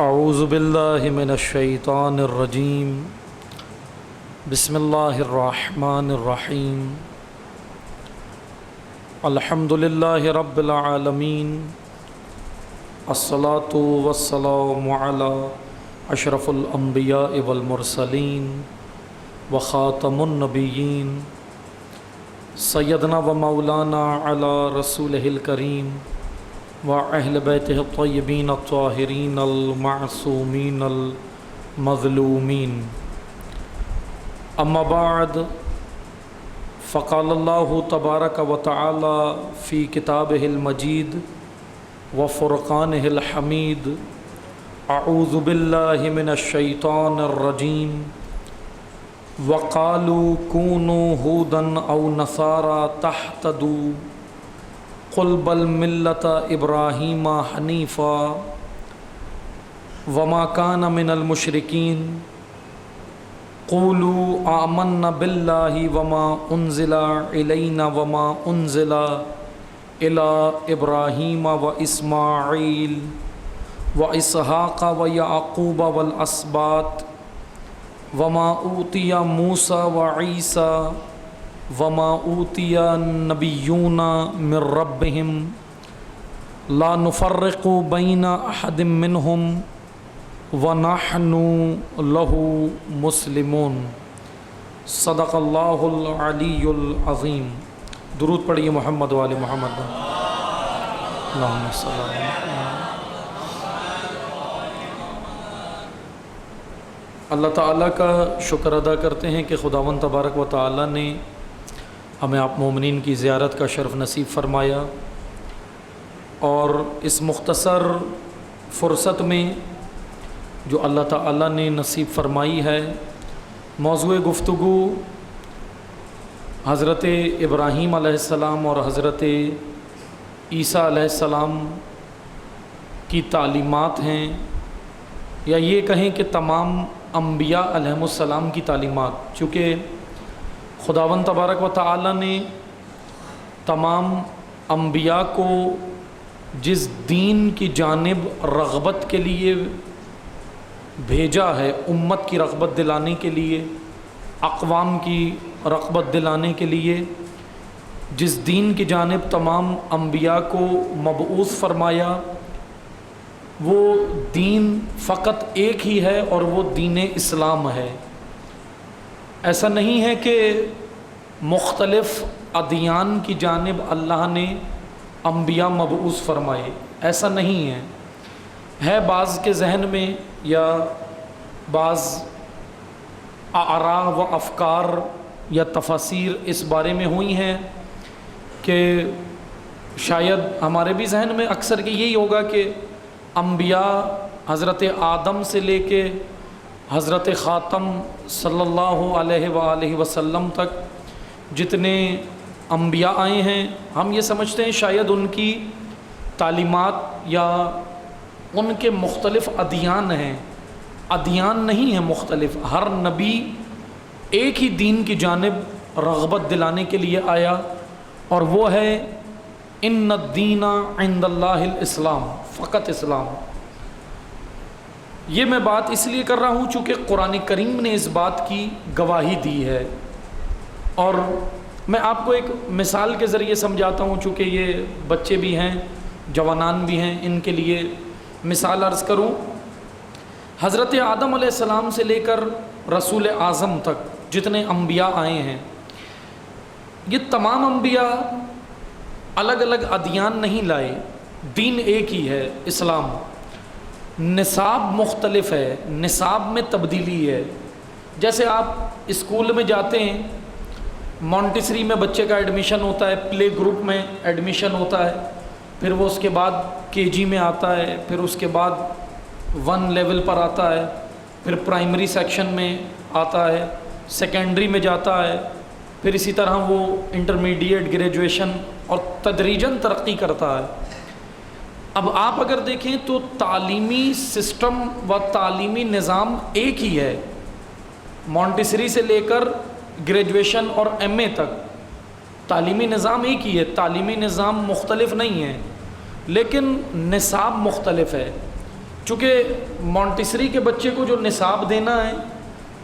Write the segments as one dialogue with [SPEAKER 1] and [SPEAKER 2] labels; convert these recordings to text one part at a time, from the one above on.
[SPEAKER 1] اعوذ باللہ من الشیطان الرجیم بسم اللہ الرحمن الرحیم الحمد للہ رب العالمین الصلاۃ والسلام علی اشرف الانبیاء والمرسلین وخاتم النبیین سیدنا و مولانا علی رسولہ الکریم وأہل بیتہ الطیبین الطاہرین المعصومین المظلومین اما بعد فقال اللہ تبارک و تعالی فی کتابہ المجید وفرقانہ الحمید اعوذ باللہ من الشیطان الرجیم وقالوا كونوا هودا او نصارى تهتدوا قل بل ملة ابراہیم حنیفا وما كان من المشرکین قولوا آمنا باللہ وما انزل الینا وما انزل الی ابراہیم واسماعیل واسحاق ویعقوب والاسباط وما اوتی موسیٰ وعیسیٰ وما اوتی النبیون من ربہم لا نفرق بین احد منہم ونحن لہ مسلمون صدق اللہ العلی العظیم۔ درود پڑھیے محمد و آل محمد۔ اللہم صلی اللہ علیہ وسلم۔ اللہ تعالیٰ کا شکر ادا کرتے ہیں کہ خداوند تبارک و تعالیٰ نے ہمیں آپ مومنین کی زیارت کا شرف نصیب فرمایا، اور اس مختصر فرصت میں جو اللہ تعالیٰ نے نصیب فرمائی ہے، موضوع گفتگو حضرت ابراہیم علیہ السلام اور حضرت عیسیٰ علیہ السلام کی تعلیمات ہیں، یا یہ کہیں کہ تمام انبیاء علیہم السلام کی تعلیمات، چونکہ خداوند تبارک و تعالی نے تمام انبیاء کو جس دین کی جانب رغبت کے لیے بھیجا ہے، امت کی رغبت دلانے کے لیے، اقوام کی رغبت دلانے کے لیے جس دین کی جانب تمام انبیاء کو مبعوث فرمایا، وہ دین فقط ایک ہی ہے، اور وہ دین اسلام ہے۔ ایسا نہیں ہے کہ مختلف ادیان کی جانب اللہ نے انبیاء مبعوث فرمائے، ایسا نہیں ہے بعض کے ذہن میں یا بعض آراء و افکار یا تفاسیر اس بارے میں ہوئی ہیں کہ شاید ہمارے بھی ذہن میں اکثر کہ یہی ہوگا کہ انبیاء حضرت آدم سے لے کے حضرت خاتم صلی اللہ علیہ وآلہ وسلم تک جتنے انبیاء آئے ہیں، ہم یہ سمجھتے ہیں شاید ان کی تعلیمات یا ان کے مختلف ادیان ہیں۔ ادیان نہیں ہیں مختلف، ہر نبی ایک ہی دین کی جانب رغبت دلانے کے لیے آیا، اور وہ ہے ان الدین عند اللہ الاسلام، فقط اسلام۔ یہ میں بات اس لیے کر رہا ہوں چونکہ قرآن کریم نے اس بات کی گواہی دی ہے، اور میں آپ کو ایک مثال کے ذریعے سمجھاتا ہوں، چونکہ یہ بچے بھی ہیں، جوانان بھی ہیں، ان کے لیے مثال عرض کروں۔ حضرت آدم علیہ السلام سے لے کر رسول اعظم تک جتنے انبیاء آئے ہیں، یہ تمام انبیاء الگ الگ ادیان نہیں لائے، دین ایک ہی ہے، اسلام۔ نصاب مختلف ہے، نصاب میں تبدیلی ہے۔ جیسے آپ اسکول میں جاتے ہیں، مونٹیسری میں بچے کا ایڈمیشن ہوتا ہے، پلے گروپ میں ایڈمیشن ہوتا ہے، پھر وہ اس کے بعد کے جی میں آتا ہے، پھر اس کے بعد 1 لیول پر آتا ہے، پھر پرائمری سیکشن میں آتا ہے، سیکنڈری میں جاتا ہے، پھر اسی طرح وہ انٹرمیڈیٹ، گریجویشن، اور تدریجاً ترقی کرتا ہے۔ اب آپ اگر دیکھیں تو تعلیمی سسٹم و تعلیمی نظام ایک ہی ہے، مونٹیسری سے لے کر گریجویشن اور ایم اے تک تعلیمی نظام ایک ہی ہے، تعلیمی نظام مختلف نہیں ہے، لیکن نصاب مختلف ہے۔ چونکہ مونٹیسری کے بچے کو جو نصاب دینا ہے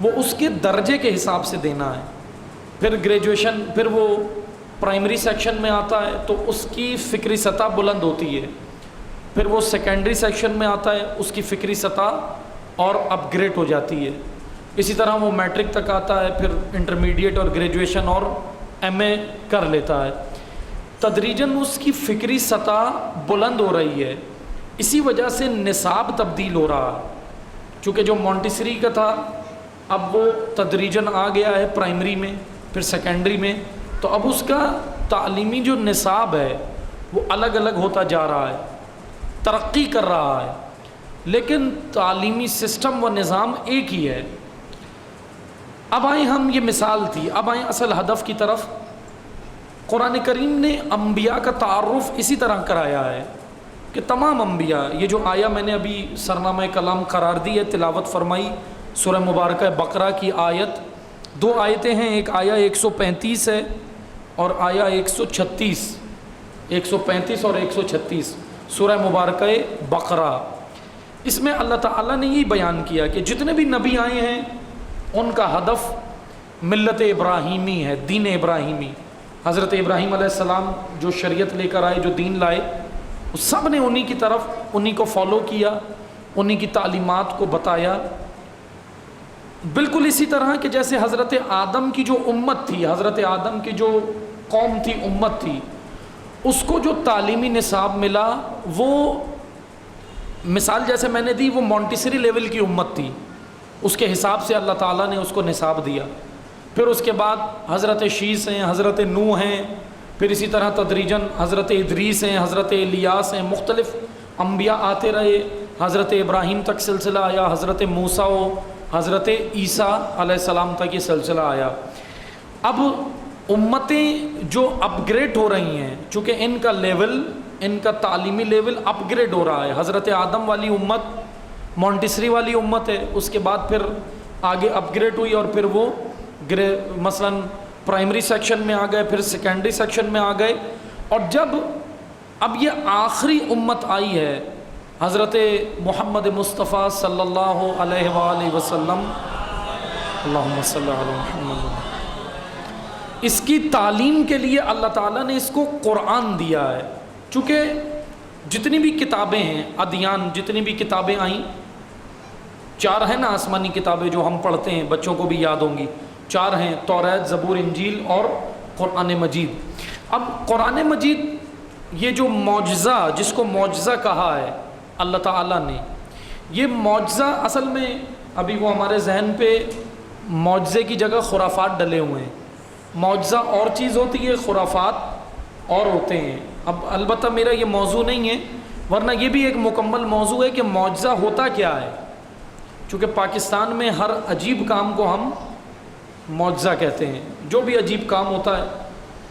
[SPEAKER 1] وہ اس کے درجے کے حساب سے دینا ہے. پھر گریجویشن، پھر وہ پرائمری سیکشن میں آتا ہے تو اس کی فکری سطح بلند ہوتی ہے. پھر وہ سیکنڈری سیکشن میں آتا ہے، اس کی فکری سطح اور اپ گریڈ ہو جاتی ہے. اسی طرح وہ میٹرک تک آتا ہے، پھر انٹرمیڈیٹ اور گریجویشن اور ایم اے کر لیتا ہے. تدریجاً اس کی فکری سطح بلند ہو رہی ہے. اسی وجہ سے نصاب تبدیل ہو رہا ہے. چونکہ جو مونٹیسری کا تھا اب وہ تدریجاً آ گیا ہے پرائمری میں، پھر سیکنڈری میں، تو اب اس کا تعلیمی جو نصاب ہے وہ الگ الگ ہوتا جا رہا ہے، ترقی کر رہا ہے، لیکن تعلیمی سسٹم و نظام ایک ہی ہے. اب آئیں ہم، یہ مثال تھی، اب آئیں اصل ہدف کی طرف. قرآن کریم نے انبیاء کا تعارف اسی طرح کرایا ہے کہ تمام انبیاء، یہ جو آیا میں نے ابھی سرنامہ کلام قرار دی ہے، تلاوت فرمائی سورہ مبارکہ بقرہ کی آیت، 2 آیتیں ہیں، ایک آیا 135 ہے اور آیا 136، 135 اور 136 سورہ مبارکہ بقرہ. اس میں اللہ تعالیٰ نے یہ بیان کیا کہ جتنے بھی نبی آئے ہیں ان کا ہدف ملت ابراہیمی ہے، دین ابراہیمی. حضرت ابراہیم علیہ السلام جو شریعت لے کر آئے، جو دین لائے، سب نے انہی کی طرف، انہی کو فالو کیا، انہی کی تعلیمات کو بتایا. بالکل اسی طرح کہ جیسے حضرت آدم کی جو امت تھی، حضرت آدم کی جو قوم تھی، امت تھی، اس کو جو تعلیمی نصاب ملا، وہ مثال جیسے میں نے دی، وہ مونٹیسری لیول کی امت تھی، اس کے حساب سے اللہ تعالیٰ نے اس کو نصاب دیا. پھر اس کے بعد حضرت شیس ہیں، حضرت نوح ہیں، پھر اسی طرح تدریجاً حضرت ادریس ہیں، حضرت الیاس ہیں، مختلف انبیاء آتے رہے. حضرت ابراہیم تک سلسلہ آیا، حضرت موسیٰ و حضرت عیسیٰ علیہ السلام تک یہ سلسلہ آیا. اب امتیں جو اپ گریڈ ہو رہی ہیں، چونکہ ان کا لیول، ان کا تعلیمی لیول اپ گریڈ ہو رہا ہے. حضرت آدم والی امت مونٹیسری والی امت ہے، اس کے بعد پھر آگے اپ گریڈ ہوئی اور پھر وہ مثلاً پرائمری سیکشن میں آ گئے، پھر سیکنڈری سیکشن میں آ گئے. اور جب اب یہ آخری امت آئی ہے حضرت محمد مصطفیٰ صلی اللہ علیہ وآلہ وسلم، اللہم صلی علی محمد، اس کی تعلیم کے لیے اللہ تعالیٰ نے اس کو قرآن دیا ہے. چونکہ جتنی بھی کتابیں ہیں، ادیان، جتنی بھی کتابیں آئیں، 4 ہیں نا آسمانی کتابیں جو ہم پڑھتے ہیں، بچوں کو بھی یاد ہوں گی، 4 ہیں، توریت، زبور، انجیل اور قرآن مجید. اب قرآن مجید یہ جو معجزہ، جس کو معجزہ کہا ہے اللہ تعالیٰ نے، یہ معجزہ اصل میں ابھی وہ ہمارے ذہن پہ معجزے کی جگہ خرافات ڈلے ہوئے ہیں. معجزہ اور چیز ہوتی ہے، خرافات اور ہوتے ہیں. اب البتہ میرا یہ موضوع نہیں ہے، ورنہ یہ بھی ایک مکمل موضوع ہے کہ معجزہ ہوتا کیا ہے. چونکہ پاکستان میں ہر عجیب کام کو ہم معجزہ کہتے ہیں، جو بھی عجیب کام ہوتا ہے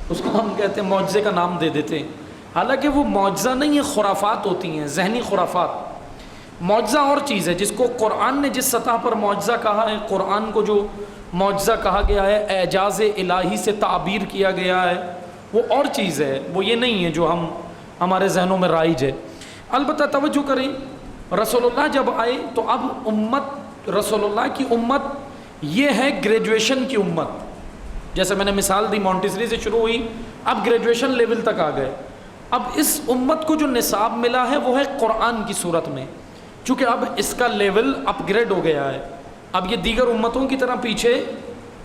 [SPEAKER 1] اس کو ہم کہتے ہیں، معجزے کا نام دے دیتے ہیں. حالانکہ وہ معجزہ نہیں ہے، خرافات ہوتی ہیں، ذہنی خرافات. معجزہ اور چیز ہے، جس کو قرآن نے جس سطح پر معجزہ کہا ہے، قرآن کو جو معجزہ کہا گیا ہے، اعجاز الہی سے تعبیر کیا گیا ہے، وہ اور چیز ہے، وہ یہ نہیں ہے جو ہمارے ذہنوں میں رائج ہے. البتہ توجہ کریں، رسول اللہ جب آئے تو اب امت، رسول اللہ کی امت یہ ہے گریجویشن کی امت. جیسے میں نے مثال دی، مونٹیسری سے شروع ہوئی، اب گریجویشن لیول تک آ گئے. اب اس امت کو جو نصاب ملا ہے وہ ہے قرآن کی صورت میں، چونکہ اب اس کا لیول اپ گریڈ ہو گیا ہے. اب یہ دیگر امتوں کی طرح پیچھے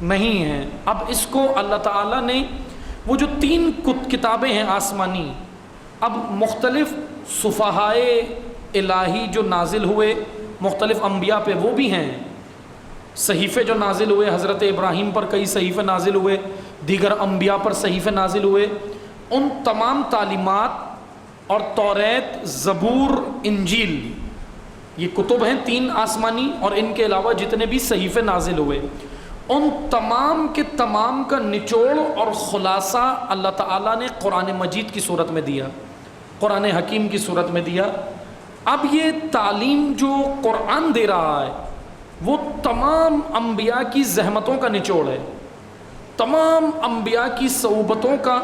[SPEAKER 1] نہیں ہے. اب اس کو اللہ تعالیٰ نے وہ جو 3 کتابیں ہیں آسمانی، اب مختلف صفحائے الہی جو نازل ہوئے مختلف انبیاء پہ، وہ بھی ہیں. صحیفے جو نازل ہوئے، حضرت ابراہیم پر کئی صحیفے نازل ہوئے، دیگر انبیاء پر صحیفے نازل ہوئے. ان تمام تعلیمات اور توریت، زبور، انجیل، یہ کتب ہیں 3 آسمانی، اور ان کے علاوہ جتنے بھی صحیفے نازل ہوئے، ان تمام کے تمام کا نچوڑ اور خلاصہ اللہ تعالیٰ نے قرآن مجید کی صورت میں دیا، قرآن حکیم کی صورت میں دیا. اب یہ تعلیم جو قرآن دے رہا ہے وہ تمام انبیاء کی زحمتوں کا نچوڑ ہے، تمام انبیاء کی صعوبتوں کا،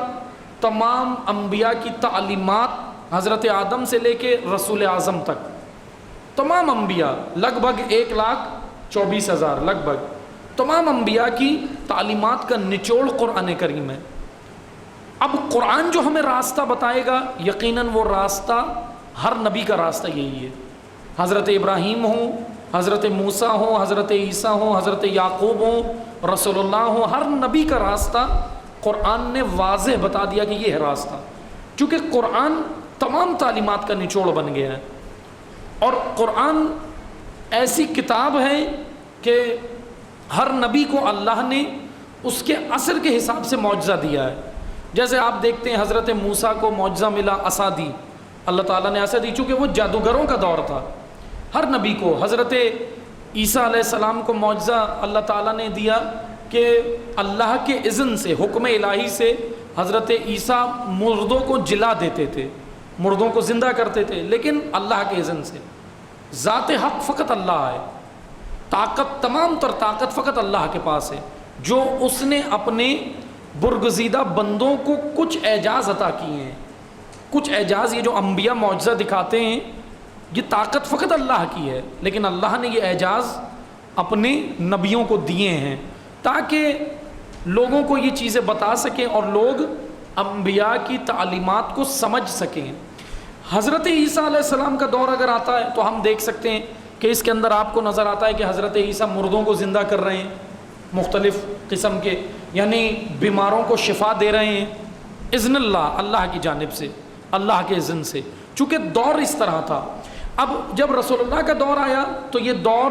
[SPEAKER 1] تمام انبیاء کی تعلیمات، حضرت آدم سے لے کے رسول اعظم تک. تمام انبیاء لگ بھگ 1,24,000 لگ بھگ تمام انبیاء کی تعلیمات کا نچوڑ قرآن کریم ہے۔ اب قرآن جو ہمیں راستہ بتائے گا، یقیناً وہ راستہ ہر نبی کا راستہ یہی ہے۔ حضرت ابراہیم ہوں، حضرت موسیٰ ہوں، حضرت عیسیٰ ہوں، حضرت یعقوب ہوں، رسول اللہ ہوں، ہر نبی کا راستہ قرآن نے واضح بتا دیا کہ یہ ہے راستہ، چونکہ قرآن تمام تعلیمات کا نچوڑ بن گیا ہے۔ اور قرآن ایسی کتاب ہے کہ ہر نبی کو اللہ نے اس کے عصر کے حساب سے معجزہ دیا ہے۔ جیسے آپ دیکھتے ہیں حضرت موسیٰ کو معجزہ ملا، عصا دی، اللہ تعالیٰ نے عصا دی، چونکہ وہ جادوگروں کا دور تھا۔ ہر نبی کو، حضرت عیسیٰ علیہ السلام کو معجزہ اللہ تعالیٰ نے دیا کہ اللہ کے اذن سے، حکم الہی سے حضرت عیسیٰ مردوں کو جلا دیتے تھے، مردوں کو زندہ کرتے تھے، لیکن اللہ کے اذن سے۔ ذات حق فقط اللہ ہے، طاقت، تمام تر طاقت فقط اللہ کے پاس ہے، جو اس نے اپنے برگزیدہ بندوں کو کچھ اعجاز عطا کیے ہیں۔ کچھ اعجاز، یہ جو انبیاء معجزہ دکھاتے ہیں، یہ طاقت فقط اللہ کی ہے، لیکن اللہ نے یہ اعجاز اپنے نبیوں کو دیے ہیں تاکہ لوگوں کو یہ چیزیں بتا سکیں اور لوگ انبیاء کی تعلیمات کو سمجھ سکیں۔ حضرت عیسیٰ علیہ السلام کا دور اگر آتا ہے تو ہم دیکھ سکتے ہیں کہ اس کے اندر آپ کو نظر آتا ہے کہ حضرت عیسیٰ مردوں کو زندہ کر رہے ہیں، مختلف قسم کے، یعنی بیماروں کو شفا دے رہے ہیں، اذن اللہ، اللہ کی جانب سے، اللہ کے اذن سے، چونکہ دور اس طرح تھا۔ اب جب رسول اللہ کا دور آیا تو یہ دور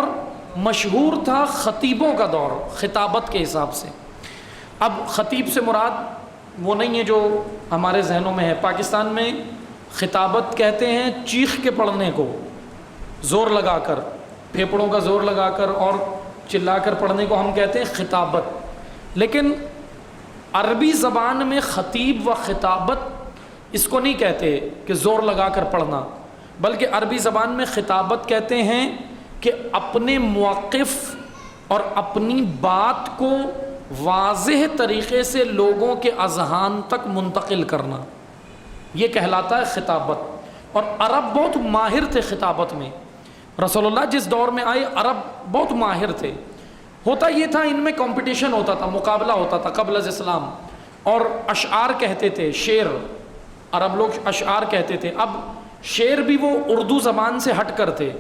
[SPEAKER 1] مشہور تھا خطیبوں کا دور، خطابت کے حساب سے۔ اب خطیب سے مراد وہ نہیں ہے جو ہمارے ذہنوں میں ہے۔ پاکستان میں خطابت کہتے ہیں چیخ کے پڑھنے کو، زور لگا کر، پھیپڑوں کا زور لگا کر اور چلا کر پڑھنے کو ہم کہتے ہیں خطابت۔ لیکن عربی زبان میں خطیب و خطابت اس کو نہیں کہتے کہ زور لگا کر پڑھنا، بلکہ عربی زبان میں خطابت کہتے ہیں کہ اپنے موقف اور اپنی بات کو واضح طریقے سے لوگوں کے اذہان تک منتقل کرنا، یہ کہلاتا ہے خطابت۔ اور عرب بہت ماہر تھے خطابت میں۔ رسول اللہ جس دور میں آئے عرب بہت ماہر تھے۔ ہوتا یہ تھا، ان میں کمپٹیشن ہوتا تھا، مقابلہ ہوتا تھا قبل از اسلام، اور اشعار کہتے تھے، شعر، عرب لوگ اشعار کہتے تھے۔ اب شعر بھی وہ اردو زبان سے ہٹ کر تھے۔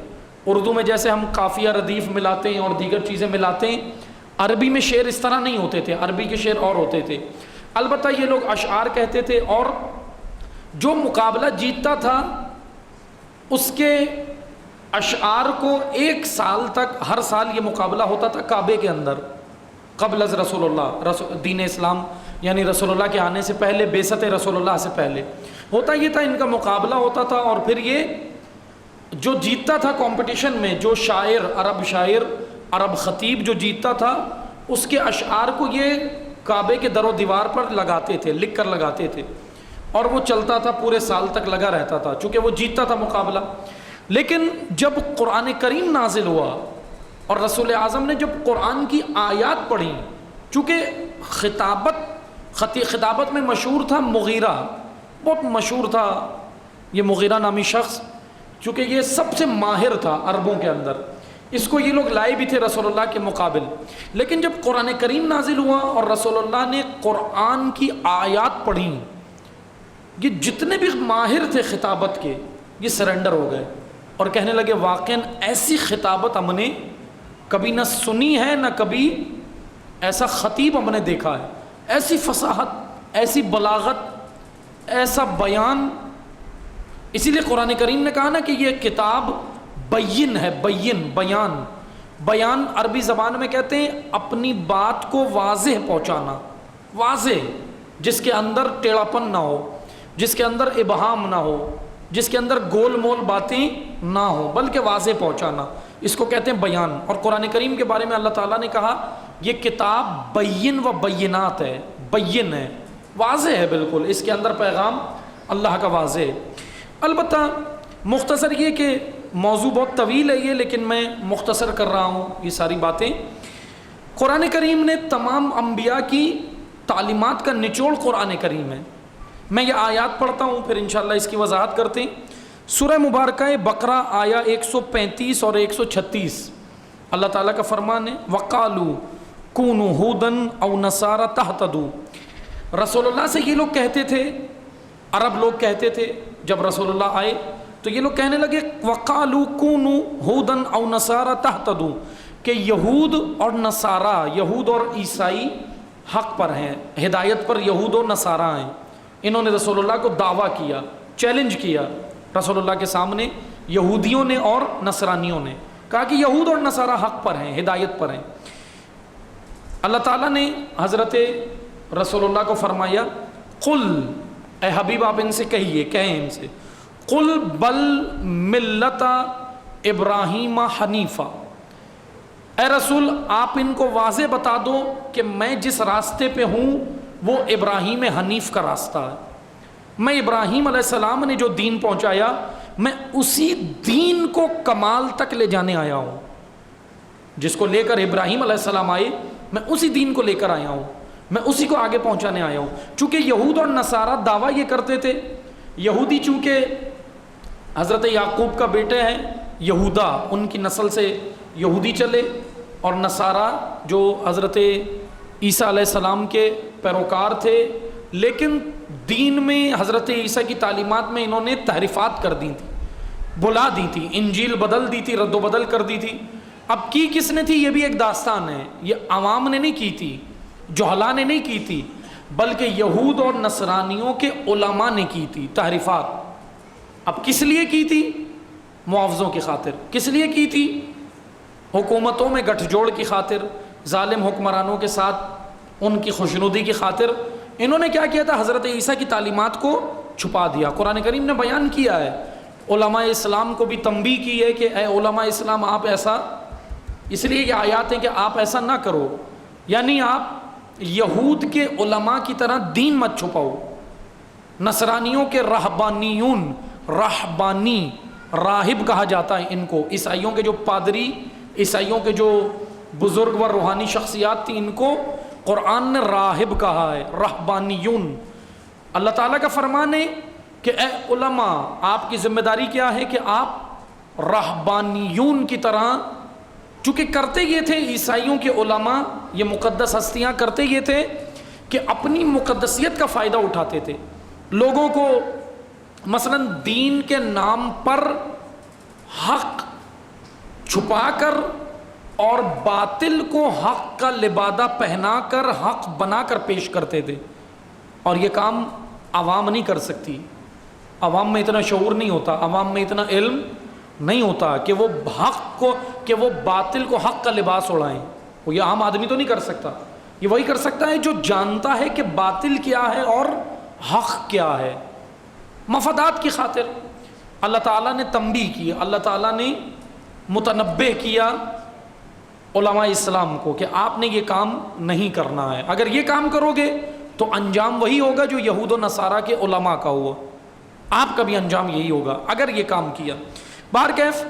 [SPEAKER 1] اردو میں جیسے ہم قافیہ ردیف ملاتے ہیں اور دیگر چیزیں ملاتے ہیں، عربی میں شعر اس طرح نہیں ہوتے تھے، عربی کے شعر اور ہوتے تھے۔ البتہ یہ لوگ اشعار کہتے تھے، اور جو مقابلہ جیتتا تھا اس کے اشعار کو 1 سال تک، ہر سال یہ مقابلہ ہوتا تھا کعبے کے اندر، قبل از رسول اللہ، دین اسلام یعنی رسول اللہ کے آنے سے پہلے، بعثت رسول اللہ سے پہلے ہوتا یہ تھا، ان کا مقابلہ ہوتا تھا۔ اور پھر یہ جو جیتتا تھا کمپٹیشن میں، جو شاعر، عرب خطیب جو جیتتا تھا، اس کے اشعار کو یہ کعبے کے در و دیوار پر لگاتے تھے، لکھ کر لگاتے تھے، اور وہ چلتا تھا، پورے سال تک لگا رہتا تھا، چونکہ وہ جیتتا تھا مقابلہ۔ لیکن جب قرآن کریم نازل ہوا اور رسول اعظم نے جب قرآن کی آیات پڑھی، چونکہ خطابت میں مشہور تھا مغیرہ، بہت مشہور تھا یہ مغیرہ نامی شخص، چونکہ یہ سب سے ماہر تھا عربوں کے اندر، اس کو یہ لوگ لائے بھی تھے رسول اللہ کے مقابل۔ لیکن جب قرآن کریم نازل ہوا اور رسول اللہ نے قرآن کی آیات پڑھی، یہ جتنے بھی ماہر تھے خطابت کے، یہ سرنڈر ہو گئے اور کہنے لگے واقعاً ایسی خطابت ہم نے کبھی نہ سنی ہے، نہ کبھی ایسا خطیب ہم نے دیکھا ہے، ایسی فصاحت، ایسی بلاغت، ایسا بیان۔ اسی لیے قرآن کریم نے کہا نا کہ یہ کتاب بین ہے، بیان عربی زبان میں کہتے ہیں اپنی بات کو واضح پہنچانا، واضح، جس کے اندر ٹیڑھاپن نہ ہو، جس کے اندر ابہام نہ ہو، جس کے اندر گول مول باتیں نہ ہو، بلکہ واضح پہنچانا، اس کو کہتے ہیں بیان۔ اور قرآن کریم کے بارے میں اللہ تعالیٰ نے کہا یہ کتاب بین و بینات ہے، بین ہے، واضح ہے بالکل، اس کے اندر پیغام اللہ کا واضح ہے۔ البتہ مختصر یہ کہ موضوع بہت طویل ہے یہ، لیکن میں مختصر کر رہا ہوں یہ ساری باتیں۔ قرآن کریم نے تمام انبیاء کی تعلیمات کا نچوڑ قرآن کریم ہے۔ میں یہ آیات پڑھتا ہوں، پھر انشاءاللہ اس کی وضاحت کرتے ہیں۔ سورہ مبارکہ بقرہ آیا 135 اور 136 اللہ تعالیٰ کا فرمان ہے وَقَالُوا كُونُوا هُودًا أَوْ نَصَارَىٰ تَهْتَدُوا۔ رسول اللہ سے یہ لوگ کہتے تھے، عرب لوگ کہتے تھے جب رسول اللہ آئے تو یہ لوگ کہنے لگے وَقَالُوا كُونُوا هُودًا أَوْ نَصَارَىٰ تَهْتَدُوا کہ یہود اور نصارہ، یہود اور عیسائی حق پر ہیں، ہدایت پر یہود و نصارہ ہیں۔ انہوں نے رسول اللہ کو دعویٰ کیا، چیلنج کیا رسول اللہ کے سامنے، یہودیوں نے اور نصرانیوں نے کہا کہ یہود اور نصارہ حق پر ہیں، ہدایت پر ہیں۔ اللہ تعالیٰ نے حضرت رسول اللہ کو فرمایا قل، اے حبیب آپ ان سے کہیے، کہیں ان سے قل بل ملت ابراہیم حنیفہ، اے رسول آپ ان کو واضح بتا دو کہ میں جس راستے پہ ہوں وہ ابراہیم حنیف کا راستہ ہے۔ میں ابراہیم علیہ السلام نے جو دین پہنچایا میں اسی دین کو کمال تک لے جانے آیا ہوں، جس کو لے کر ابراہیم علیہ السلام آئے میں اسی دین کو لے کر آیا ہوں، میں اسی کو آگے پہنچانے آیا ہوں۔ چونکہ یہود اور نصارہ دعویٰ یہ کرتے تھے، یہودی چونکہ حضرت یعقوب کا بیٹے ہیں یہودا، ان کی نسل سے یہودی چلے، اور نصارہ جو حضرت عیسیٰ علیہ السلام کے پیروکار تھے، لیکن دین میں حضرت عیسیٰ کی تعلیمات میں انہوں نے تحریفات کر دی تھی، بھلا دی تھی، انجیل بدل دی تھی، رد و بدل کر دی تھی۔ اب کی کس نے تھی یہ بھی ایک داستان ہے، یہ عوام نے نہیں کی تھی، جہلا نے نہیں کی تھی، بلکہ یہود اور نصرانیوں کے علماء نے کی تھی تحریفات۔ اب کس لیے کی تھی؟ معاوضوں کی خاطر۔ کس لیے کی تھی؟ حکومتوں میں گٹھ جوڑ کی خاطر، ظالم حکمرانوں کے ساتھ ان کی خوشنودی کی خاطر۔ انہوں نے کیا کیا تھا؟ حضرت عیسیٰ کی تعلیمات کو چھپا دیا۔ قرآن کریم نے بیان کیا ہے، علماء اسلام کو بھی تنبیہ کی ہے کہ اے علماء اسلام آپ ایسا، اس لیے یہ آیات ہیں کہ آپ ایسا نہ کرو، یعنی آپ یہود کے علماء کی طرح دین مت چھپاؤ۔ نصرانیوں کے رہبانیون، رہبانی، راہب کہا جاتا ہے ان کو، عیسائیوں کے جو پادری، عیسائیوں کے جو بزرگ و روحانی شخصیات تھیں ان کو قرآن نے راہب کہا ہے، رہبانیون۔ اللہ تعالیٰ کا فرمان ہے کہ اے علماء آپ کی ذمہ داری کیا ہے کہ آپ رہبانیون کی طرح، چونکہ کرتے یہ تھے عیسائیوں کے علماء، یہ مقدس ہستیاں کرتے یہ تھے کہ اپنی مقدسیت کا فائدہ اٹھاتے تھے، لوگوں کو مثلا دین کے نام پر حق چھپا کر اور باطل کو حق کا لبادہ پہنا کر حق بنا کر پیش کرتے تھے، اور یہ کام عوام نہیں کر سکتی۔ عوام میں اتنا شعور نہیں ہوتا، عوام میں اتنا علم نہیں ہوتا کہ وہ حق کو، کہ وہ باطل کو حق کا لباس اڑائیں۔ وہ یہ عام آدمی تو نہیں کر سکتا، یہ وہی کر سکتا ہے جو جانتا ہے کہ باطل کیا ہے اور حق کیا ہے۔ مفادات کی خاطر اللہ تعالیٰ نے تنبیہ کی، اللہ تعالیٰ نے متنبہ کیا علماء اسلام کو کہ آپ نے یہ کام نہیں کرنا ہے، اگر یہ کام کرو گے تو انجام وہی ہوگا جو یہود و نصارہ کے علماء کا ہوا، آپ کا بھی انجام یہی ہوگا اگر یہ کام کیا۔ بہرکیف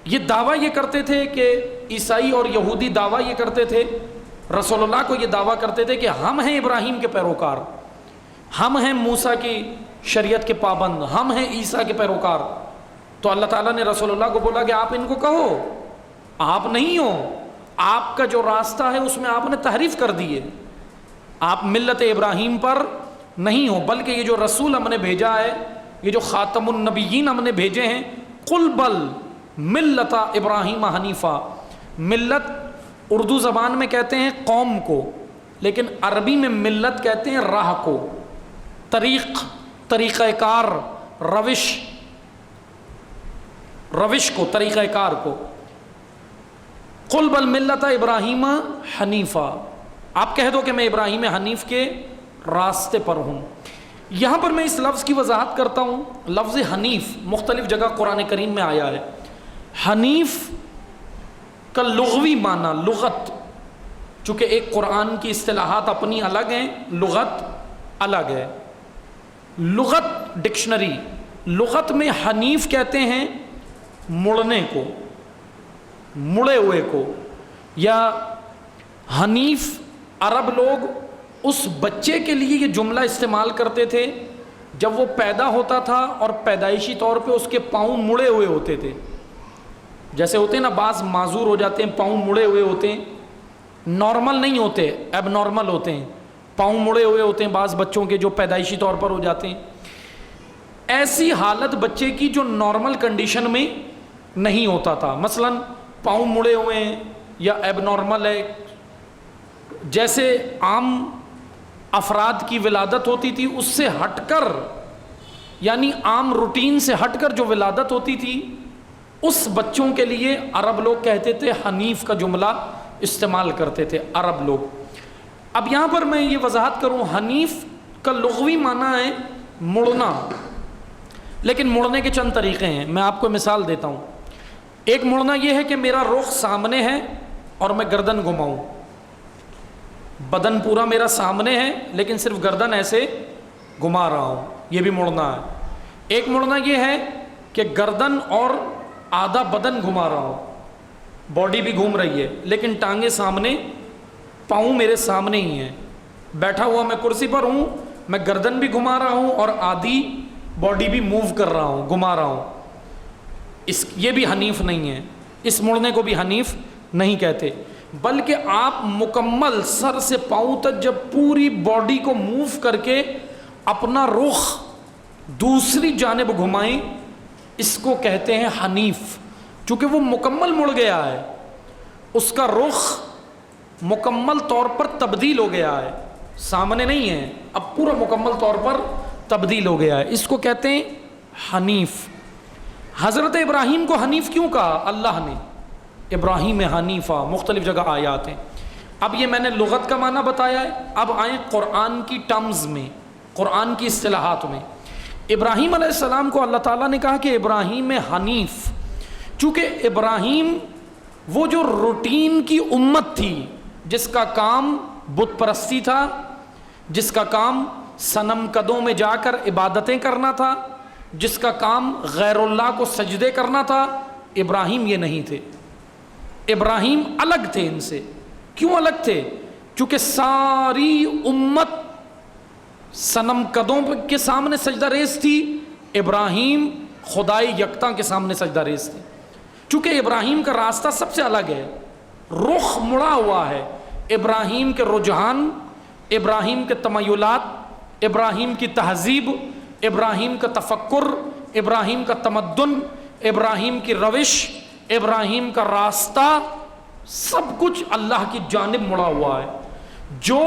[SPEAKER 1] یہ دعویٰ یہ کرتے تھے کہ عیسائی اور یہودی دعویٰ یہ کرتے تھے، رسول اللہ کو یہ دعویٰ کرتے تھے کہ ہم ہیں ابراہیم کے پیروکار، ہم ہیں موسیٰ کی شریعت کے پابند، ہم ہیں عیسیٰ کے پیروکار۔ تو اللہ تعالیٰ نے رسول اللہ کو بولا کہ آپ ان کو کہو آپ نہیں ہو، آپ کا جو راستہ ہے اس میں آپ نے تحریف کر دی ہے، آپ ملت ابراہیم پر نہیں ہو، بلکہ یہ جو رسول ہم نے بھیجا ہے، یہ جو خاتم النبیین ہم نے بھیجے ہیں، قل بل ملت ابراہیم حنیفہ۔ ملت اردو زبان میں کہتے ہیں قوم کو، لیکن عربی میں ملت کہتے ہیں راہ کو، طریق، طریقہ کار، روش کو، طریقہ کار کو۔ قل بل ملت ابراہیم حنیفہ، آپ کہہ دو کہ میں ابراہیم حنیف کے راستے پر ہوں۔ یہاں پر میں اس لفظ کی وضاحت کرتا ہوں۔ لفظ حنیف مختلف جگہ قرآن کریم میں آیا ہے۔ حنیف کا لغوی معنی، لغت، چونکہ ایک قرآن کی اصطلاحات اپنی الگ ہیں، لغت الگ ہے۔ لغت ڈکشنری، لغت میں حنیف کہتے ہیں مڑنے کو، مڑے ہوئے کو، یا حنیف عرب لوگ اس بچے کے لیے یہ جملہ استعمال کرتے تھے جب وہ پیدا ہوتا تھا اور پیدائشی طور پہ اس کے پاؤں مڑے ہوئے ہوتے تھے، جیسے ہوتے ہیں نا بعض معذور ہو جاتے ہیں، پاؤں مڑے ہوئے ہوتے ہیں، نارمل نہیں ہوتے، ایب نارمل ہوتے ہیں، پاؤں مڑے ہوئے ہوتے ہیں بعض بچوں کے جو پیدائشی طور پر ہو جاتے ہیں. ایسی حالت بچے کی جو نارمل کنڈیشن میں نہیں ہوتا تھا، مثلا پاؤں مڑے ہوئے ہیں یا ایب نارمل ہے، جیسے عام افراد کی ولادت ہوتی تھی اس سے ہٹ کر، یعنی عام روٹین سے ہٹ کر جو ولادت ہوتی تھی، اس بچوں کے لیے عرب لوگ کہتے تھے حنیف کا جملہ استعمال کرتے تھے عرب لوگ. اب یہاں پر میں یہ وضاحت کروں، حنیف کا لغوی معنی ہے مڑنا، لیکن مڑنے کے چند طریقے ہیں. میں آپ کو مثال دیتا ہوں. ایک مڑنا یہ ہے کہ میرا رخ سامنے ہے اور میں گردن گھماؤں، بدن پورا میرا سامنے ہے لیکن صرف گردن ایسے گھما رہا ہوں، یہ بھی مڑنا ہے. ایک مڑنا یہ ہے کہ گردن اور آدھا بدن گھما رہا ہوں، باڈی بھی گھوم رہی ہے لیکن ٹانگیں سامنے، پاؤں میرے سامنے ہی ہیں، بیٹھا ہوا میں کرسی پر ہوں، میں گردن بھی گھما رہا ہوں اور آدھی باڈی بھی موو کر رہا ہوں، گھما رہا ہوں. یہ بھی حنیف نہیں ہے، اس مڑنے کو بھی حنیف نہیں کہتے، بلکہ آپ مکمل سر سے پاؤں تک جب پوری باڈی کو موو کر کے اپنا رخ دوسری جانب گھمائیں، اس کو کہتے ہیں حنیف. چونکہ وہ مکمل مڑ گیا ہے، اس کا رخ مکمل طور پر تبدیل ہو گیا ہے، سامنے نہیں ہے، اب پورا مکمل طور پر تبدیل ہو گیا ہے، اس کو کہتے ہیں حنیف. حضرت ابراہیم کو حنیف کیوں کہا اللہ نے؟ ابراہیم حنیفہ، مختلف جگہ آیات ہیں. اب یہ میں نے لغت کا معنی بتایا ہے، اب آئیں قرآن کی ٹرمز میں، قرآن کی اصطلاحات میں. ابراہیم علیہ السلام کو اللہ تعالیٰ نے کہا کہ ابراہیم حنیف، چونکہ ابراہیم وہ جو روٹین کی امت تھی جس کا کام بت پرستی تھا، جس کا کام صنم قدوں میں جا کر عبادتیں کرنا تھا، جس کا کام غیر اللہ کو سجدے کرنا تھا، ابراہیم یہ نہیں تھے. ابراہیم الگ تھے ان سے. کیوں الگ تھے؟ چونکہ ساری امت صنم قدوں کے سامنے سجدہ ریز تھی، ابراہیم خدائی یکتا کے سامنے سجدہ ریز تھے. چونکہ ابراہیم کا راستہ سب سے الگ ہے، رخ مڑا ہوا ہے. ابراہیم کے رجحان، ابراہیم کے تمیلات، ابراہیم کی تہذیب، ابراہیم کا تفکر، ابراہیم کا تمدن، ابراہیم کی روش، ابراہیم کا راستہ، سب کچھ اللہ کی جانب مڑا ہوا ہے. جو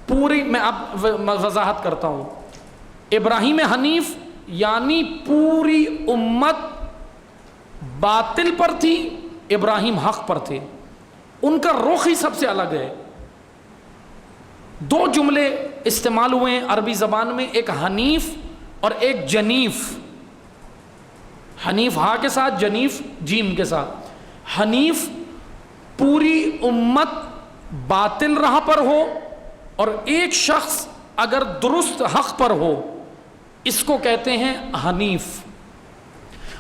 [SPEAKER 1] پوری، میں اب وضاحت کرتا ہوں، ابراہیم حنیف یعنی پوری امت باطل پر تھی، ابراہیم حق پر تھے. ان کا رخ ہی سب سے الگ ہے. دو جملے استعمال ہوئے ہیں عربی زبان میں، ایک حنیف اور ایک جنیف. حنیف ہا کے ساتھ، جنیف جیم کے ساتھ. حنیف پوری امت باطل راہ پر ہو اور ایک شخص اگر درست حق پر ہو، اس کو کہتے ہیں حنیف.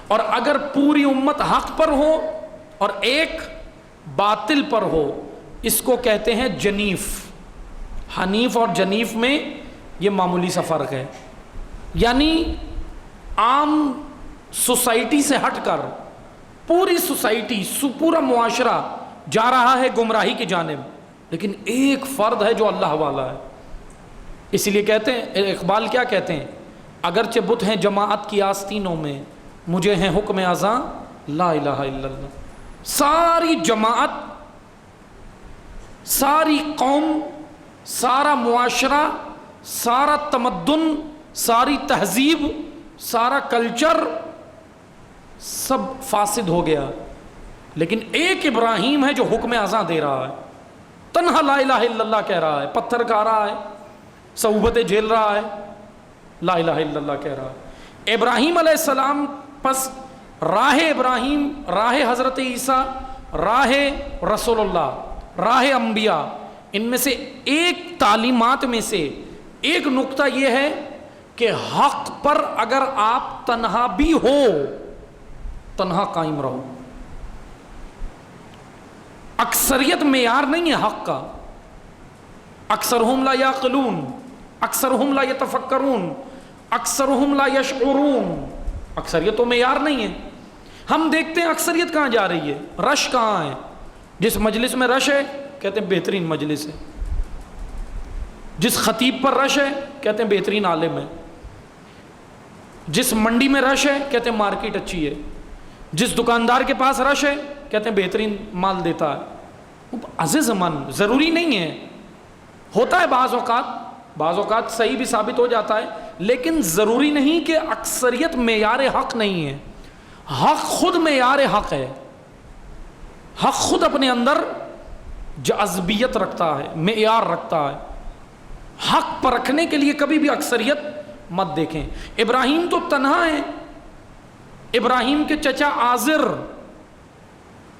[SPEAKER 1] اور اگر پوری امت حق پر ہو اور ایک باطل پر ہو، اس کو کہتے ہیں جنیف. حنیف اور جنیف میں یہ معمولی سا فرق ہے. یعنی عام سوسائٹی سے ہٹ کر پوری سوسائٹی، پورا معاشرہ جا رہا ہے گمراہی کی جانب، لیکن ایک فرد ہے جو اللہ والا ہے. اسی لیے کہتے ہیں، اقبال کیا کہتے ہیں، اگرچہ بت ہیں جماعت کی آستینوں میں، مجھے ہیں حکم اذاں لا الہ الا اللہ. ساری جماعت، ساری قوم، سارا معاشرہ، سارا تمدن، ساری تہذیب، سارا کلچر سب فاسد ہو گیا، لیکن ایک ابراہیم ہے جو حکم اذاں دے رہا ہے، تنہا لا الہ الا اللہ کہہ رہا ہے، پتھر کھا رہا ہے، صعوبتیں جھیل رہا ہے، لا الہ الا اللہ کہہ رہا ہے. ابراہیم علیہ السلام پس راہ ابراہیم، راہ حضرت عیسیٰ، راہ رسول اللہ، راہ انبیاء، ان میں سے ایک تعلیمات میں سے ایک نقطہ یہ ہے کہ حق پر اگر آپ تنہا بھی ہو، تنہا قائم رہو. اکثریت معیار نہیں ہے حق کا. اکثرہم لا یعقلون، اکثرہم لا یتفکرون. اکثرہم لا یشعرون، اکثریت تو معیار نہیں ہے. ہم دیکھتے ہیں اکثریت کہاں جا رہی ہے، رش کہاں ہے. جس مجلس میں رش ہے کہتے ہیں بہترین مجلس ہے، جس خطیب پر رش ہے کہتے ہیں بہترین عالم ہے، جس منڈی میں رش ہے کہتے ہیں مارکیٹ اچھی ہے، جس دکاندار کے پاس رش ہے کہتے ہیں بہترین مال دیتا ہے. عزیز من، ضروری نہیں ہے، ہوتا ہے بعض اوقات صحیح بھی ثابت ہو جاتا ہے، لیکن ضروری نہیں کہ اکثریت معیار حق نہیں ہے. حق خود معیار حق ہے، حق خود اپنے اندر جاذبیت رکھتا ہے، معیار رکھتا ہے. حق پر رکھنے کے لیے کبھی بھی اکثریت مت دیکھیں. ابراہیم تو تنہا ہے. ابراہیم کے چچا آزر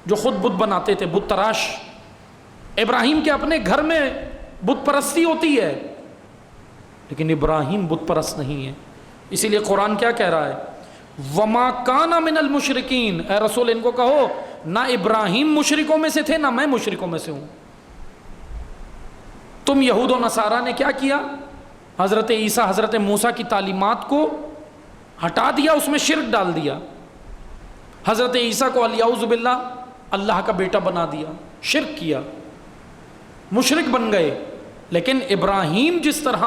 [SPEAKER 1] جو خود بت بناتے تھے، بت تراش، ابراہیم کے اپنے گھر میں بت پرستی ہوتی ہے، لیکن ابراہیم بت پرست نہیں ہے. اسی لیے قرآن کیا کہہ رہا ہے، وما کان من المشرکین. اے رسول ان کو کہو نہ ابراہیم مشرکوں میں سے تھے نہ میں مشرکوں میں سے ہوں. تم یہود و نصارہ نے کیا کیا، حضرت عیسیٰ حضرت موسیٰ کی تعلیمات کو ہٹا دیا، اس میں شرک ڈال دیا. حضرت عیسیٰ کو الیعوذ باللہ اللہ کا بیٹا بنا دیا، شرک کیا، مشرک بن گئے. لیکن ابراہیم جس طرح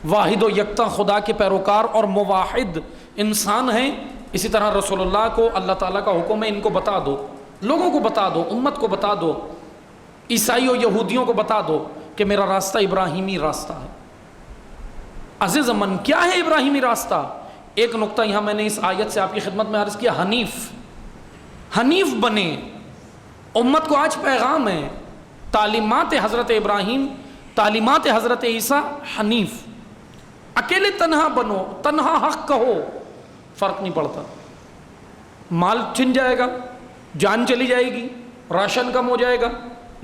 [SPEAKER 1] واحد و یکتا خدا کے پیروکار اور موحد انسان ہیں، اسی طرح رسول اللہ کو اللہ تعالیٰ کا حکم ہے ان کو بتا دو، لوگوں کو بتا دو، امت کو بتا دو، عیسائی و یہودیوں کو بتا دو کہ میرا راستہ ابراہیمی راستہ ہے. عزیز من، کیا ہے ابراہیمی راستہ؟ ایک نقطہ یہاں میں نے اس آیت سے آپ کی خدمت میں عرض کیا، حنیف بنے. امت کو آج پیغام ہے، تعلیمات حضرت ابراہیم، تعلیمات حضرت عیسیٰ، حنیف. اکیلے تنہا بنو، تنہا حق کہو، فرق نہیں پڑتا. مال چھن جائے گا، جان چلی جائے گی، راشن کم ہو جائے گا،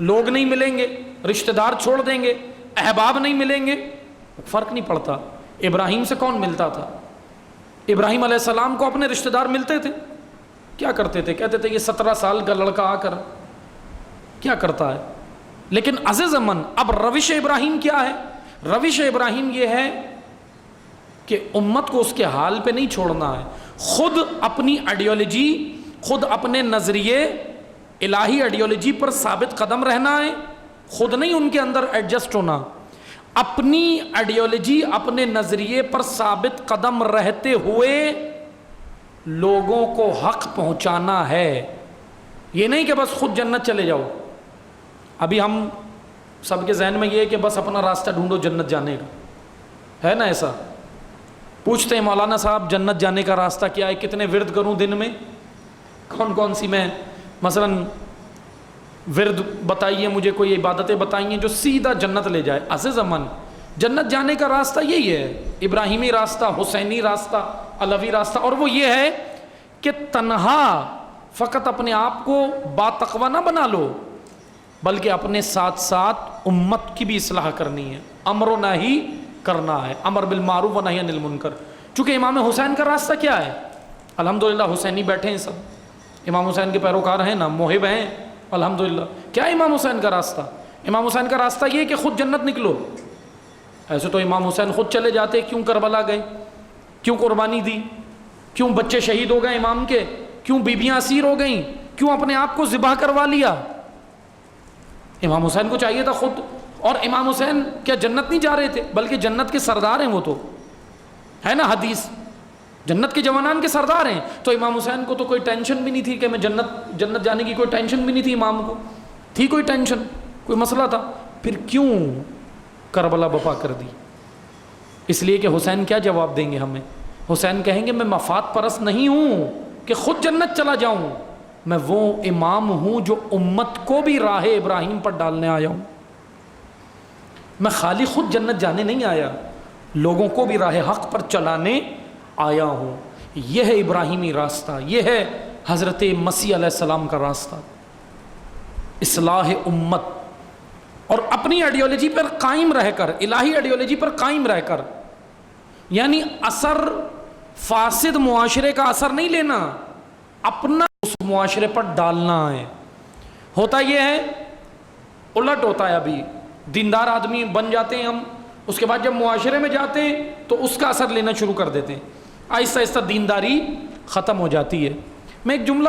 [SPEAKER 1] لوگ نہیں ملیں گے، رشتہ دار چھوڑ دیں گے، احباب نہیں ملیں گے، فرق نہیں پڑتا. ابراہیم سے کون ملتا تھا؟ ابراہیم علیہ السلام کو اپنے رشتہ دار ملتے تھے، کیا کرتے تھے؟ کہتے تھے یہ 17 سال کا لڑکا آ کر کیا کرتا ہے. لیکن عزیز من، اب روش ابراہیم کیا ہے؟ روش ابراہیم یہ ہے کہ امت کو اس کے حال پہ نہیں چھوڑنا ہے، خود اپنی آئیڈیالوجی، خود اپنے نظریے الہی آئیڈیالوجی پر ثابت قدم رہنا ہے، خود نہیں ان کے اندر ایڈجسٹ ہونا. اپنی آئیڈیالوجی، اپنے نظریے پر ثابت قدم رہتے ہوئے لوگوں کو حق پہنچانا ہے. یہ نہیں کہ بس خود جنت چلے جاؤ. ابھی ہم سب کے ذہن میں یہ ہے کہ بس اپنا راستہ ڈھونڈو جنت جانے کا، ہے نا ایسا؟ پوچھتے ہیں مولانا صاحب جنت جانے کا راستہ کیا ہے؟ کتنے ورد کروں دن میں، کون سی میں مثلا ورد بتائیے مجھے، کوئی عبادتیں بتائیے جو سیدھا جنت لے جائے. عزیز امن، جنت جانے کا راستہ یہی ہے، ابراہیمی راستہ، حسینی راستہ، علوی راستہ. اور وہ یہ ہے کہ تنہا فقط اپنے آپ کو با تقوی نہ بنا لو، بلکہ اپنے ساتھ ساتھ امت کی بھی اصلاح کرنی ہے، امر و نہی کرنا ہے، امر بالمعروف و نہی عن المنکر. چونکہ امام حسین کا راستہ کیا ہے؟ الحمدللہ حسینی بیٹھے ہیں سب، امام حسین کے پیروکار ہیں نا، محب ہیں الحمدللہ. کیا ہے امام حسین کا راستہ؟ امام حسین کا راستہ یہ کہ خود جنت نکلو. ایسے تو امام حسین خود چلے جاتے، کیوں کربلا گئے، کیوں قربانی دی، کیوں بچے شہید ہو گئے امام کے، کیوں بیویاں اسیر ہو گئیں، کیوں اپنے آپ کو ذبح کروا لیا؟ امام حسین کو چاہیے تھا خود. اور امام حسین کیا جنت نہیں جا رہے تھے؟ بلکہ جنت کے سردار ہیں وہ تو، ہے نا حدیث، جنت کے جوانان کے سردار ہیں. تو امام حسین کو تو کوئی ٹینشن بھی نہیں تھی کہ میں جنت جانے کی کوئی ٹینشن بھی نہیں تھی. امام کو تھی کوئی ٹینشن، کوئی مسئلہ تھا؟ پھر کیوں کربلا بپا کر دی؟ اس لیے کہ حسین کیا جواب دیں گے ہمیں؟ حسین کہیں گے میں مفاد پرست نہیں ہوں کہ خود جنت چلا جاؤں، میں وہ امام ہوں جو امت کو بھی راہ ابراہیم پر ڈالنے آیا ہوں. میں خالی خود جنت جانے نہیں آیا، لوگوں کو بھی راہ حق پر چلانے آیا ہوں. یہ ہے ابراہیمی راستہ، یہ ہے حضرت مسیح علیہ السلام کا راستہ، اصلاح امت. اور اپنی آئیڈیالوجی پر قائم رہ کر، الہی آئیڈیالوجی پر قائم رہ کر، یعنی اثر فاسد معاشرے کا اثر نہیں لینا، اپنا اس معاشرے پر ڈالنا ہے. ہوتا یہ ہے، الٹ ہوتا ہے. ابھی دیندار آدمی بن جاتے ہیں ہم، اس کے بعد جب معاشرے میں جاتے ہیں تو اس کا اثر لینا شروع کر دیتے ہیں، آہستہ آہستہ دینداری ختم ہو جاتی ہے۔ میں ایک جملہ